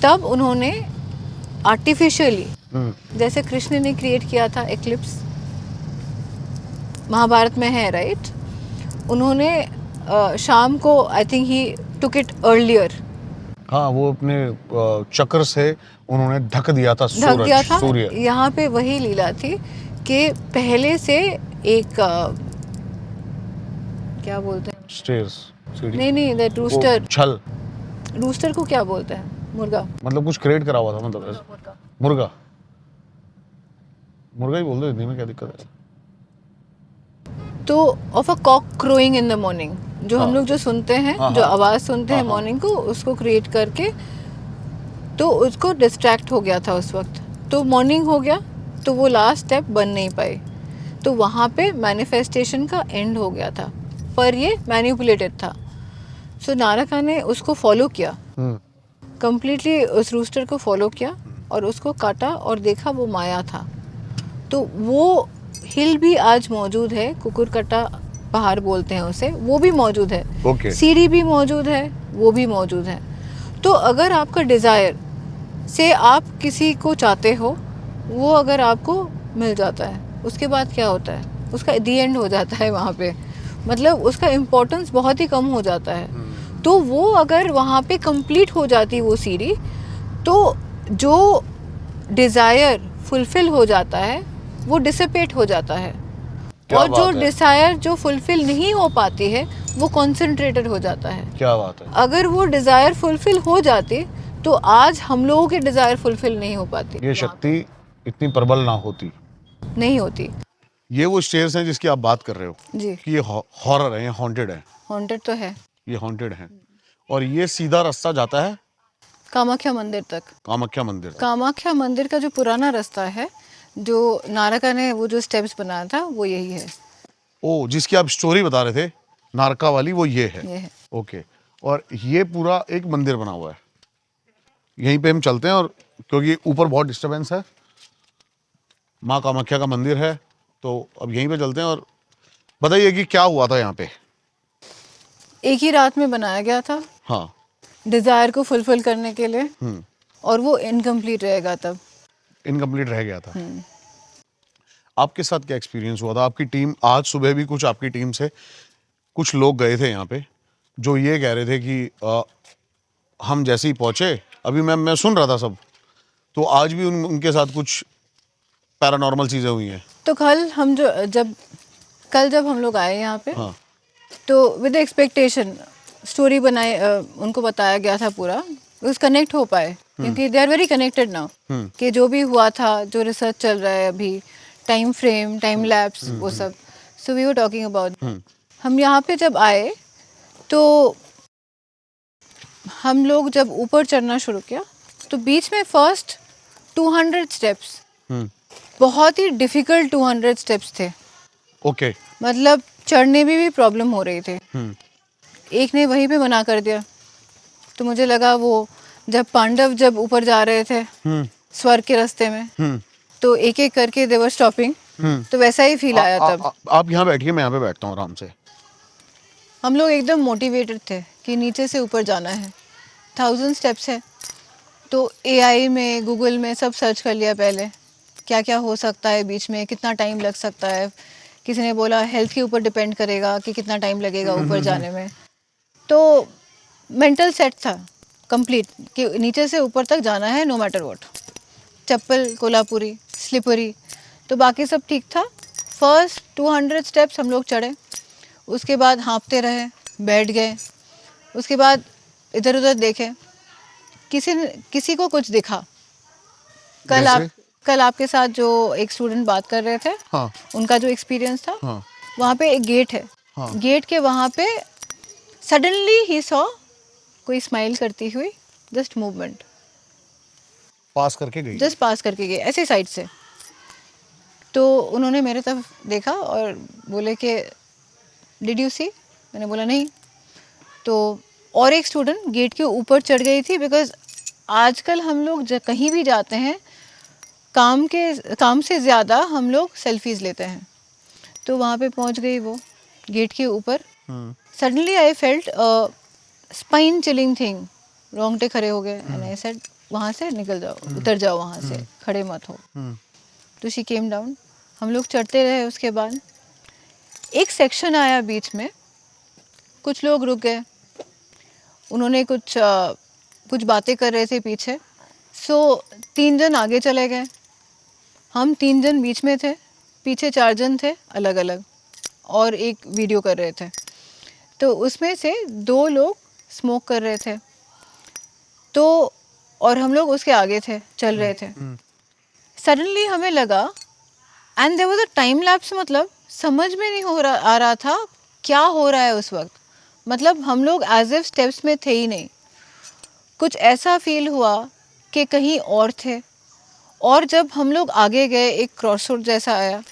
तब उन्होंने आर्टिफिशियली, जैसे कृष्ण ने क्रिएट किया था एक्लिप्स, महाभारत में है राइट, उन्होंने शाम को, I think he took it earlier, हाँ, वो अपने चक्र से उन्होंने ढक दिया था ढक दिया था। सूर्य। यहाँ पे वही लीला थी कि पहले से एक क्या बोलते हैं, स्टेयर्स, सीढ़ी, नहीं दैट रूस्टर, छल, रूस्टर को क्या बोलते हैं, मुर्गा, मतलब कुछ क्रिएट करा हुआ था, मतलब ऐसे। मुर्गा, मुर्गा ही बोल दो, हिंदी में क्या दिक्कत है। तो of a cock crowing in the morning, जो हम लोग जो सुनते हैं, जो आवाज़ सुनते हैं मॉर्निंग को, उसको क्रिएट करके, तो उसको डिस्ट्रैक्ट हो गया था उस वक्त, तो मॉर्निंग हो गया, तो वो लास्ट स्टेप बन नहीं पाए, तो वहाँ पे मैनिफेस्टेशन का एंड हो गया था, पर ये मैनिपुलेटेड था। सो नारका ने उसको फॉलो किया, कंप्लीटली उस रूस्टर को फॉलो किया और उसको काटा और देखा वो माया था। तो वो हिल भी आज मौजूद है, कुकुरकट्टा पहाड़ बोलते हैं उसे, वो भी मौजूद है, Okay. सीढ़ी भी मौजूद है, वो भी मौजूद है। तो अगर आपका डिज़ायर से आप किसी को चाहते हो, वो अगर आपको मिल जाता है, उसके बाद क्या होता है, उसका दी एंड हो जाता है वहाँ पे, मतलब उसका इम्पोर्टेंस बहुत ही कम हो जाता है। तो वो अगर वहाँ पे कंप्लीट हो जाती वो सीढ़ी, तो जो डिज़ायर फुलफिल हो जाता है वो डिसिपेट हो जाता है, क्या और जो बात है। डिज़ायर जो फुलफिल नहीं हो पाती है वो कॉन्सेंट्रेटेड हो जाता है। क्या बात है। अगर वो डिज़ायर फुलफिल हो जाती तो आज हम लोगों की डिज़ायर फुलफिल नहीं हो पाती, ये शक्ति इतनी प्रबल ना होती। नहीं होती। ये वो स्टेयर्स हैं जिसकी आप बात कर रहे हो जी, कि ये हॉरर है, ये हॉन्टेड है, हॉन्टेड तो है। ये हॉन्टेड है, और ये सीधा रास्ता जाता है कामाख्या मंदिर तक। कामाख्या मंदिर तक। कामाख्या मंदिर का जो पुराना रास्ता है, जो नारका ने वो जो स्टेप्स बनाया था, वो यही है। ओ, जिसकी आप स्टोरी बता रहे थे नारका वाली, वो ये है। ये है। ओके, और ये पूरा एक मंदिर बना हुआ है, यहीं पे हम चलते हैं, और क्योंकि ऊपर बहुत डिस्टरबेंस है, माँ कामाख्या का मंदिर है, तो अब यहीं पे चलते हैं। और बताइए कि क्या हुआ था यहाँ पे। एक ही रात में बनाया गया था हाँ। डिज़ायर को फुलफिल करने के लिए, और वो इनकम्प्लीट रहेगा तब। इनकम्प्लीट रह गया था। आपके साथ क्या एक्सपीरियंस हुआ था? आपकी टीम, आज सुबह भी कुछ आपकी टीम से कुछ लोग गए थे यहाँ पे, जो ये कह रहे थे कि हम जैसे ही पहुंचे, अभी मैं सुन रहा था सब, तो आज भी उनके साथ कुछ पैरानॉर्मल चीजें हुई हैं। तो कल जब हम लोग आए यहाँ पे, हाँ। तो विद एक्सपेक्टेशन स्टोरी बनाए, उनको बताया गया था पूरा, उस कनेक्ट हो पाए, क्योंकि they are very connected now, कि जो भी हुआ था, जो रिसर्च चल रहा है अभी, टाइम फ्रेम, टाइम लैप्स, वो सब, so we were talking about. हम यहाँ पे जब आए तो हम लोग जब ऊपर चढ़ना शुरू किया, तो बीच में फर्स्ट 200 स्टेप्स, बहुत ही डिफिकल्ट 200 स्टेप्स थे। ओके। मतलब चढ़ने में भी प्रॉब्लम हो रही थी। एक ने वहीं पे मना कर दिया, तो मुझे लगा वो जब पांडव जब ऊपर जा रहे थे स्वर्ग के रास्ते में, तो एक एक करके दे वर स्टॉपिंग, तो वैसा ही फील आया तब। आप यहाँ बैठिए, मैं यहाँ पे बैठता हूँ आराम से। हम लोग एकदम मोटिवेटेड थे कि नीचे से ऊपर जाना है, 1000 स्टेप्स है। तो एआई में, गूगल में सब सर्च कर लिया पहले, क्या क्या हो सकता है बीच में, कितना टाइम लग सकता है। किसी ने बोला हेल्थ के ऊपर डिपेंड करेगा कि कितना टाइम लगेगा ऊपर जाने में। तो मेंटल सेट था कंप्लीट कि नीचे से ऊपर तक जाना है नो मैटर व्हाट, चप्पल कोल्हापुरी, स्लिपरी, तो बाकी सब ठीक था। फर्स्ट 200 स्टेप्स हम लोग चढ़े, उसके बाद हाँफते रहे, बैठ गए, उसके बाद इधर उधर देखे, किसी को कुछ दिखा। कल आपके साथ जो एक स्टूडेंट बात कर रहे थे, हाँ। उनका जो एक्सपीरियंस था, हाँ। वहाँ पे एक गेट है, गेट के वहाँ पे सडनली ही सॉ कोई स्माइल करती हुई, जस्ट मूवमेंट, पास करके गई। जस्ट पास करके गए ऐसे साइड से। तो उन्होंने मेरे तरफ देखा और बोले कि डिड यू सी? मैंने बोला नहीं। तो और एक स्टूडेंट गेट के ऊपर चढ़ गई थी, बिकॉज आजकल हम लोग कहीं भी जाते हैं काम से ज़्यादा हम लोग सेल्फीज़ लेते हैं। तो वहाँ पे पहुँच गई वो गेट के ऊपर। Suddenly I felt spine chilling thing, रोंगटे खड़े हो गए एंड आई सेड वहाँ से निकल जाओ, उतर जाओ वहाँ से, खड़े मत हो। तो शी केम डाउन, हम लोग चढ़ते रहे। उसके बाद एक सेक्शन आया बीच में, कुछ लोग रुक गए, उन्होंने कुछ बातें कर रहे थे पीछे। सो 3 जन आगे चले गए, हम 3 जन बीच में थे, पीछे 4 जन थे अलग अलग और एक वीडियो कर रहे थे। तो उसमें से 2 लोग स्मोक कर रहे थे, तो और हम लोग उसके आगे थे, चल रहे थे। सडनली हमें लगा and there was a time lapse, मतलब समझ में नहीं आ रहा था क्या हो रहा है उस वक्त। मतलब हम लोग एज इफ स्टेप्स में थे ही नहीं, कुछ ऐसा फील हुआ कि कहीं और थे। और जब हम लोग आगे गए, एक क्रॉस रोड जैसा आया,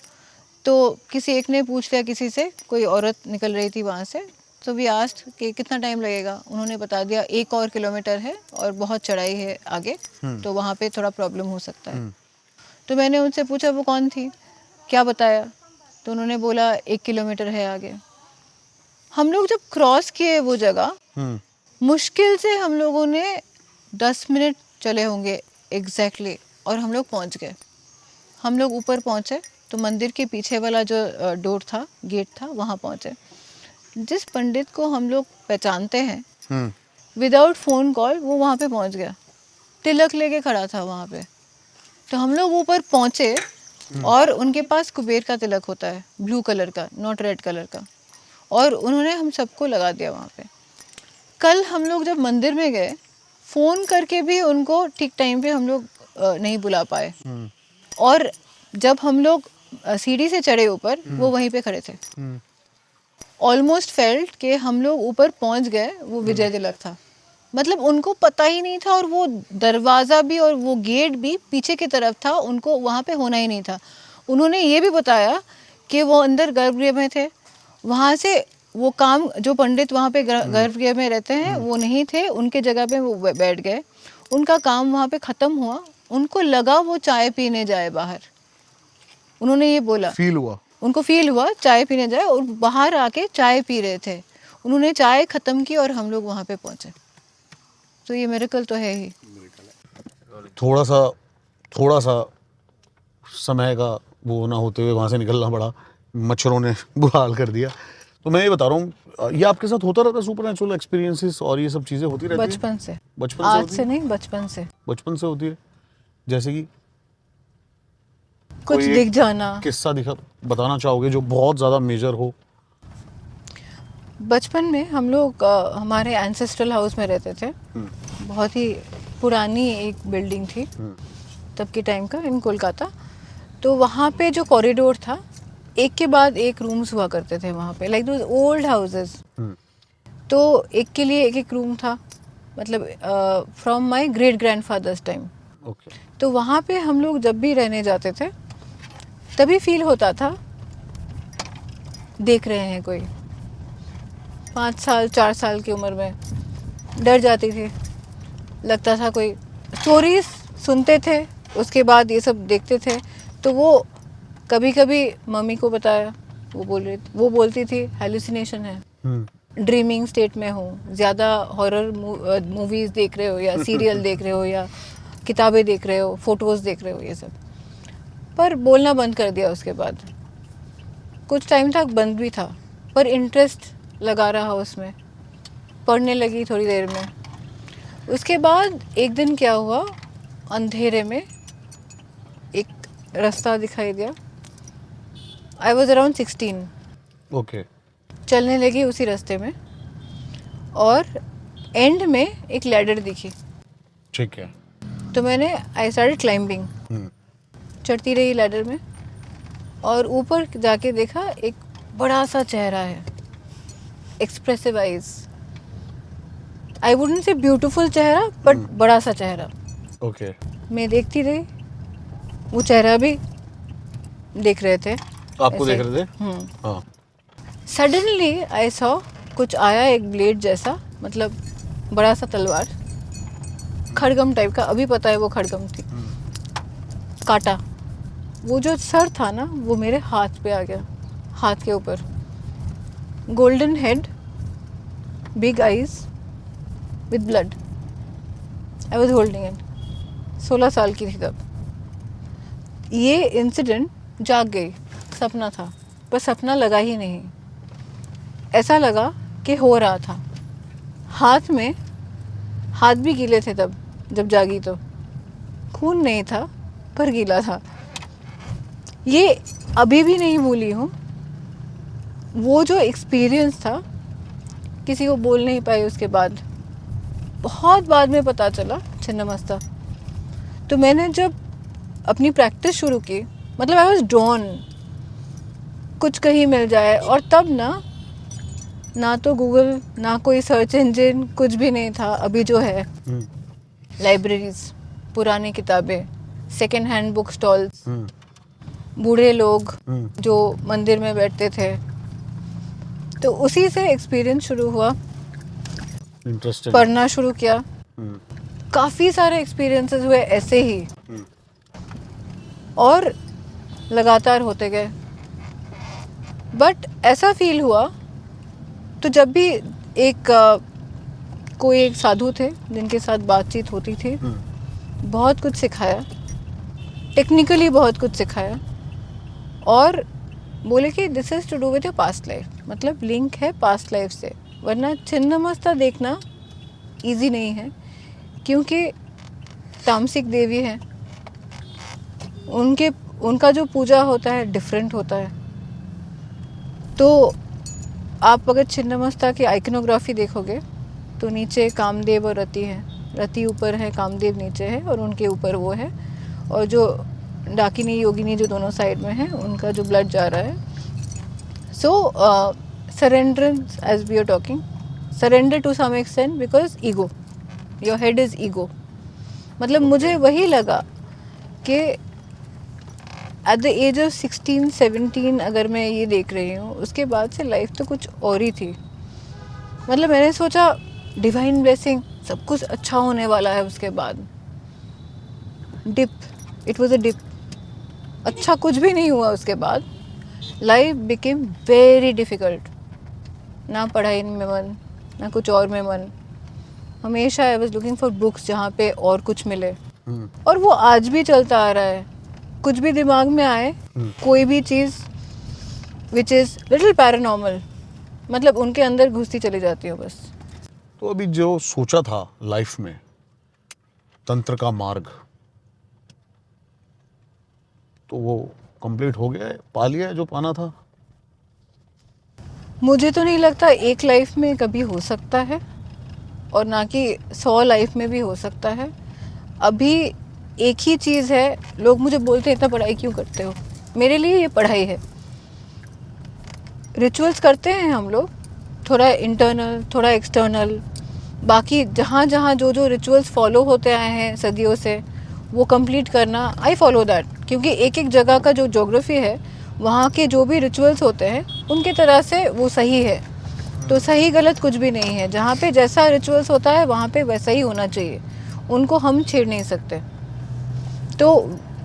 तो किसी एक ने पूछ लिया किसी से, कोई औरत निकल रही थी वहाँ से। तो वी आस्क्ड कि कितना टाइम लगेगा? उन्होंने बता दिया 1 और किलोमीटर है और बहुत चढ़ाई है आगे, तो वहाँ पे थोड़ा प्रॉब्लम हो सकता है। तो मैंने उनसे पूछा वो कौन थी, क्या बताया? तो उन्होंने बोला 1 किलोमीटर है आगे। हम लोग जब क्रॉस किए वो जगह, मुश्किल से हम लोगों ने 10 मिनट चले होंगे एग्जैक्टली, और हम लोग पहुंच गए। हम लोग ऊपर पहुंचे तो मंदिर के पीछे वाला जो डोर था, गेट था, वहाँ पहुंचे। जिस पंडित को हम लोग पहचानते हैं, विदाउट फ़ोन कॉल वो वहाँ पे पहुंच गया, तिलक लेके खड़ा था वहाँ पे। तो हम लोग ऊपर पहुंचे और उनके पास कुबेर का तिलक होता है, ब्लू कलर का, नॉट रेड कलर का, और उन्होंने हम सबको लगा दिया वहाँ पे। कल हम लोग जब मंदिर में गए, फ़ोन करके भी उनको ठीक टाइम पे हम लोग नहीं बुला पाए। और जब हम लोग सीढ़ी से चढ़े ऊपर, वो वहीं पे खड़े थे। ऑलमोस्ट फेल्ट कि हम लोग ऊपर पहुंच गए, वो विजय तिलक था। मतलब उनको पता ही नहीं था, और वो दरवाज़ा भी और वो गेट भी पीछे की तरफ था, उनको वहाँ पे होना ही नहीं था। उन्होंने ये भी बताया कि वो अंदर गर्भगृह में थे, वहाँ से वो काम जो पंडित वहाँ पे गर्भगृह में रहते हैं वो नहीं थे, उनके जगह पे वो बैठ गए। उनका काम वहाँ पे ख़त्म हुआ, उनको लगा वो चाय पीने जाए बाहर। उन्होंने ये बोला, उनको फील हुआ चाय पीने जाए, और बाहर आके चाय पी रहे थे। उन्होंने चाय ख़त्म की और हम लोग वहाँ पे पहुँचे। तो ये मिरेकल तो है ही। थोड़ा सा समय का वो ना होते हुए वहाँ से निकलना पड़ा, मच्छरों ने बुरा हाल कर दिया। तो मैं ये बता रहा हूँ, ये आपके साथ होता रहता है सुपरनैचुरल एक्सपीरियंसेस और ये सब चीज़ें होती रहती हैं? बचपन से आज से नहीं, बचपन से होती है। जैसे कि कुछ दिख जाना, किस्सा बताना चाहोगे जो बहुत ज़्यादा मेजर हो? बचपन में हम लोग हमारे एंसेस्ट्रल हाउस में रहते थे। बहुत ही पुरानी एक बिल्डिंग थी तब के टाइम का, इन कोलकाता। तो वहाँ पे जो कॉरिडोर था, एक के बाद एक रूम्स हुआ करते थे वहाँ पे, लाइक दोज ओल्ड हाउसेस। तो एक के लिए एक रूम था, मतलब from my great grandfathers time. तो वहाँ पे हम लोग जब भी रहने जाते थे, तभी फील होता था देख रहे हैं कोई। 5 साल 4 साल की उम्र में डर जाती थी, लगता था कोई। स्टोरीज सुनते थे, उसके बाद ये सब देखते थे। तो वो कभी कभी मम्मी को बताया, वो बोलती थी हेलुसिनेशन है, ड्रीमिंग स्टेट में हो, ज़्यादा हॉरर मूवीज़ देख रहे हो, या सीरियल देख रहे हो, या किताबें देख रहे हो, फोटोज़ देख रहे हो, ये सब। पर बोलना बंद कर दिया उसके बाद। कुछ टाइम तक बंद भी था, पर इंटरेस्ट लगा रहा उसमें, पढ़ने लगी थोड़ी देर में। उसके बाद एक दिन क्या हुआ, अंधेरे में एक रास्ता दिखाई दिया। I was around 16। चलने लगी उसी रास्ते में, और एंड में एक लैडर दिखी। ठीक है। तो मैंने आई स्टार्टेड क्लाइंबिंग, चढ़ती रही लैडर में, और ऊपर जाके देखा एक बड़ा सा चेहरा है, expressive eyes, I wouldn't say beautiful चेहरा बट बड़ा सा चेहरा। ओके। मैं देखती रही, वो चेहरा भी देख रहे थे, आपको ऐसे। देख रहे थे? हाँ। सडनली आई सॉ कुछ आया, एक ब्लेड जैसा, मतलब बड़ा सा तलवार, खड़गम टाइप का, अभी पता है वो खड़गम थी, काटा। वो जो सर था ना वो मेरे हाथ पे आ गया, हाथ के ऊपर, golden head, big eyes with blood. I was holding it, 16 साल की थी तब। ये इंसिडेंट जाग गई, सपना था पर सपना लगा ही नहीं, ऐसा लगा कि हो रहा था। हाथ में, हाथ भी गीले थे तब जब जागी, तो खून नहीं था पर गीला था। ये अभी भी नहीं भूली हूँ। वो जो एक्सपीरियंस था, किसी को बोल नहीं पाई उसके बाद, बहुत बाद में पता चला, छिन्नमस्ता। तो मैंने जब अपनी प्रैक्टिस शुरू की, मतलब आई वाज ड्रॉन, कुछ कहीं मिल जाए। और तब ना तो गूगल, ना कोई सर्च इंजन, कुछ भी नहीं था अभी जो है। लाइब्रेरीज, पुरानी किताबें, सेकेंड हैंड बुक स्टॉल्स, बूढ़े लोग जो मंदिर में बैठते थे, तो उसी से एक्सपीरियंस शुरू हुआ। इंटरेस्टिंग। पढ़ना शुरू किया, काफ़ी सारे एक्सपीरियंसेस हुए ऐसे ही, और लगातार होते गए। बट ऐसा फील हुआ, तो जब भी कोई एक साधु थे जिनके साथ बातचीत होती थी, बहुत कुछ सिखाया, टेक्निकली बहुत कुछ सिखाया, और बोले कि this is to do with your past life, मतलब लिंक है पास्ट लाइफ से, वरना छिन्नमस्ता देखना इजी नहीं है, क्योंकि तामसिक देवी है, उनका जो पूजा होता है डिफरेंट होता है। तो आप अगर छिन्नमस्ता की आइकनोग्राफी देखोगे तो नीचे कामदेव और रति है, रति ऊपर है, कामदेव नीचे है, और उनके ऊपर वो है, और जो डाकिनी योगिनी जो दोनों साइड में है, उनका जो ब्लड जा रहा है। So surrenderance, as we are talking, surrender to some extent, because ego, your head is ego. मतलब मुझे वही लगा कि एट द एज ऑफ 16-17 अगर मैं ये देख रही हूँ, उसके बाद से लाइफ तो कुछ और ही थी। मतलब मैंने सोचा डिवाइन ब्लेसिंग, सब कुछ अच्छा होने वाला है, उसके बाद dip, it was a dip, अच्छा कुछ भी नहीं हुआ। उसके बाद लाइफ बिकेम वेरी डिफ़िकल्ट, ना पढ़ाई में मन, ना कुछ और में मन। हमेशा I was looking for books जहाँ पे और कुछ मिले, और वो आज भी चलता आ रहा है। कुछ भी दिमाग में आए, कोई भी चीज़ विच इज़ लिटिल पैरानॉर्मल, मतलब उनके अंदर घुसती चली जाती हूँ बस। तो अभी जो सोचा था लाइफ में, तंत्र का मार्ग, तो वो कंप्लीट हो गया है, पा लिया है जो पाना था? मुझे तो नहीं लगता एक लाइफ में कभी हो सकता है, और ना कि 100 लाइफ में भी हो सकता है। अभी एक ही चीज़ है, लोग मुझे बोलते हैं इतना पढ़ाई क्यों करते हो, मेरे लिए ये पढ़ाई है। रिचुअल्स करते हैं हम लोग, थोड़ा इंटरनल, थोड़ा एक्सटर्नल, बाकी जहाँ जहाँ जो जो रिचुअल्स फॉलो होते आए हैं सदियों से, वो कंप्लीट करना, आई फॉलो दैट, क्योंकि एक एक जगह का जो ज्योग्राफी है, वहाँ के जो भी रिचुअल्स होते हैं उनके तरह से वो सही है। तो सही गलत कुछ भी नहीं है, जहाँ पे जैसा रिचुअल्स होता है वहाँ पे वैसा ही होना चाहिए, उनको हम छेड़ नहीं सकते। तो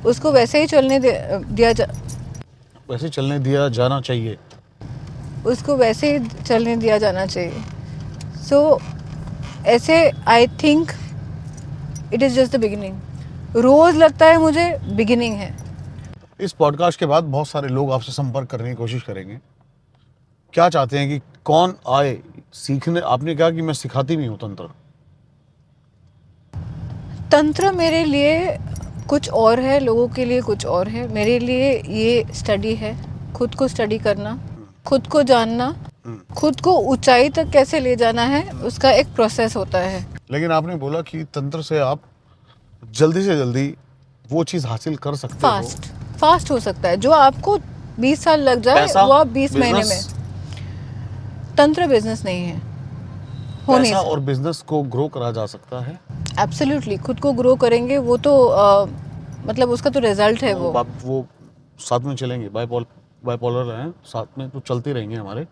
उसको वैसे ही वैसे चलने दिया जाना चाहिए। उसको वैसे ही चलने दिया जाना चाहिए। सो ऐसे I think it is just the beginning. रोज़ लगता है मुझे बिगिनिंग है। इस पॉडकास्ट के बाद बहुत सारे लोग आपसे संपर्क करने की कोशिश करेंगे, क्या चाहते हैं कि कौन आए सीखने? आपने कहा कि मैं सिखाती भी हूँ तंत्र। तंत्र मेरे लिए कुछ और है, लोगों के लिए कुछ और है। मेरे लिए ये स्टडी है, खुद को स्टडी करना, खुद को जानना, खुद को ऊंचाई तक कैसे ले जाना है, उसका एक प्रोसेस होता है। लेकिन आपने बोला कि तंत्र से आप जल्दी से जल्दी वो चीज़ हासिल कर सकते हो। फास्ट हो सकता है, जो आपको 20 साल लग जाए पैसा, वो आप 20 महीने में। business? तंत्र बिजनेस नहीं है, हो नहीं पैसा और बिजनेस को ग्रो करा जा सकता है। एब्सोल्युटली। खुद को ग्रो करेंगे वो तो मतलब उसका तो रिजल्ट है वो। वो साथ में चलेंगे, बाइपोलर हैं, साथ में तो चलते रहेंगे हमारे।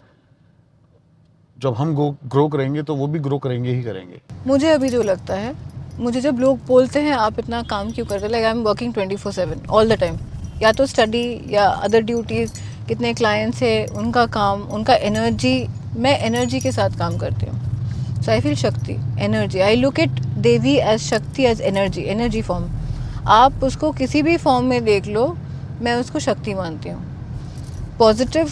जब हम ग्रो करेंगे तो वो भी ग्रो करेंगे ही करेंगे। मुझे अभी जो लगता है, मुझे जब लोग बोलते हैं आप इतना काम क्यों करते हैं, like I am working 24/7 all the time, या तो स्टडी या अदर ड्यूटीज़, कितने क्लाइंट्स है, उनका काम, उनका एनर्जी, मैं एनर्जी के साथ काम करती हूँ। So I feel Shakti, energy, I look it Devi as Shakti, as energy, energy form. आप उसको किसी भी फॉर्म में देख लो, मैं उसको शक्ति मानती हूँ। पॉजिटिव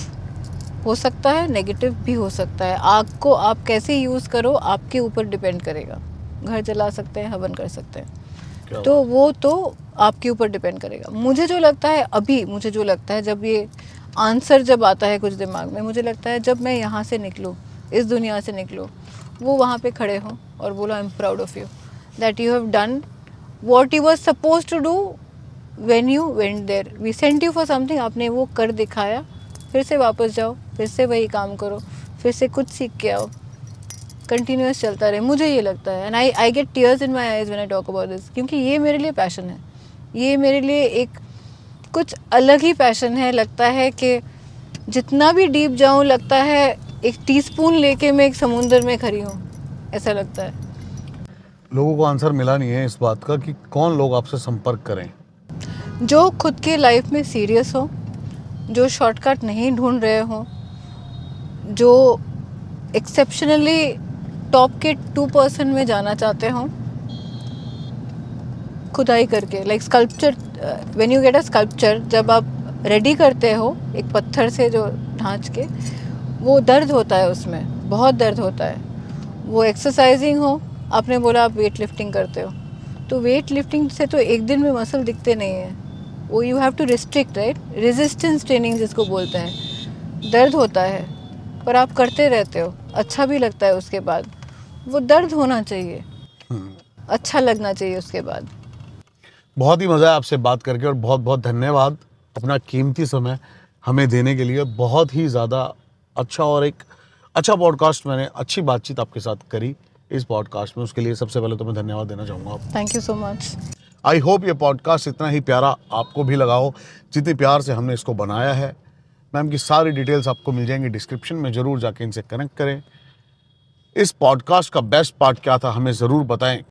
हो सकता है, नेगेटिव भी हो सकता है। आग को आप कैसे यूज़ करो आपके ऊपर डिपेंड करेगा। घर जला सकते हैं, हवन कर सकते हैं, तो वो तो आपके ऊपर डिपेंड करेगा। मुझे जो लगता है अभी, मुझे जो लगता है जब ये आंसर जब आता है कुछ दिमाग में, मुझे लगता है जब मैं यहाँ से निकलूँ, इस दुनिया से निकलूँ, वो वहाँ पे खड़े हों और बोलो I am proud of you that you have done what you were suppose to do when you went there. We sent you for something, आपने वो कर दिखाया, फिर से वापस जाओ, फिर से वही काम करो, फिर से कुछ सीख के आओ, कंटिन्यूस चलता रहे। मुझे ये लगता है, and I get tears in my eyes when I talk about this, क्योंकि ये मेरे लिए पैशन है, ये मेरे लिए एक कुछ अलग ही पैशन है। लगता है कि जितना भी डीप जाऊँ, लगता है एक टीस्पून लेके मैं एक समुंदर में खड़ी हूँ, ऐसा लगता है। लोगों को आंसर मिला नहीं है इस बात का कि कौन लोग आपसे संपर्क करें। जो खुद के लाइफ में सीरियस हो, जो शॉर्टकट नहीं ढूंढ रहे हो, जो एक्सेप्शनली टॉप के 2% में जाना चाहते हो, खुदाई करके, like sculpture, when you get a sculpture, जब आप रेडी करते हो एक पत्थर से जो ढांच के, वो दर्द होता है, उसमें बहुत दर्द होता है। वो एक्सरसाइजिंग हो, आपने बोला आप वेट लिफ्टिंग करते हो, तो वेट लिफ्टिंग से तो एक दिन में मसल दिखते नहीं है, वो you have to restrict, right, resistance training जिसको बोलते हैं। दर्द होता है पर आप करते रहते हो, अच्छा भी लगता है उसके बाद। वो दर्द होना चाहिए, अच्छा लगना चाहिए उसके बाद। बहुत ही मज़ा है आपसे बात करके और बहुत बहुत धन्यवाद अपना कीमती समय हमें देने के लिए। बहुत ही ज़्यादा अच्छा और एक अच्छा पॉडकास्ट, मैंने अच्छी बातचीत आपके साथ करी इस पॉडकास्ट में, उसके लिए सबसे पहले तो मैं धन्यवाद देना चाहूँगा आपको। Thank you so much. I hope ये पॉडकास्ट इतना ही प्यारा आपको भी लगा हो जितने प्यार से हमने इसको बनाया है। मैम की सारी डिटेल्स आपको मिल जाएंगी डिस्क्रिप्शन में, ज़रूर जाके इनसे कनेक्ट करें। इस पॉडकास्ट का बेस्ट पार्ट क्या था हमें ज़रूर बताएं।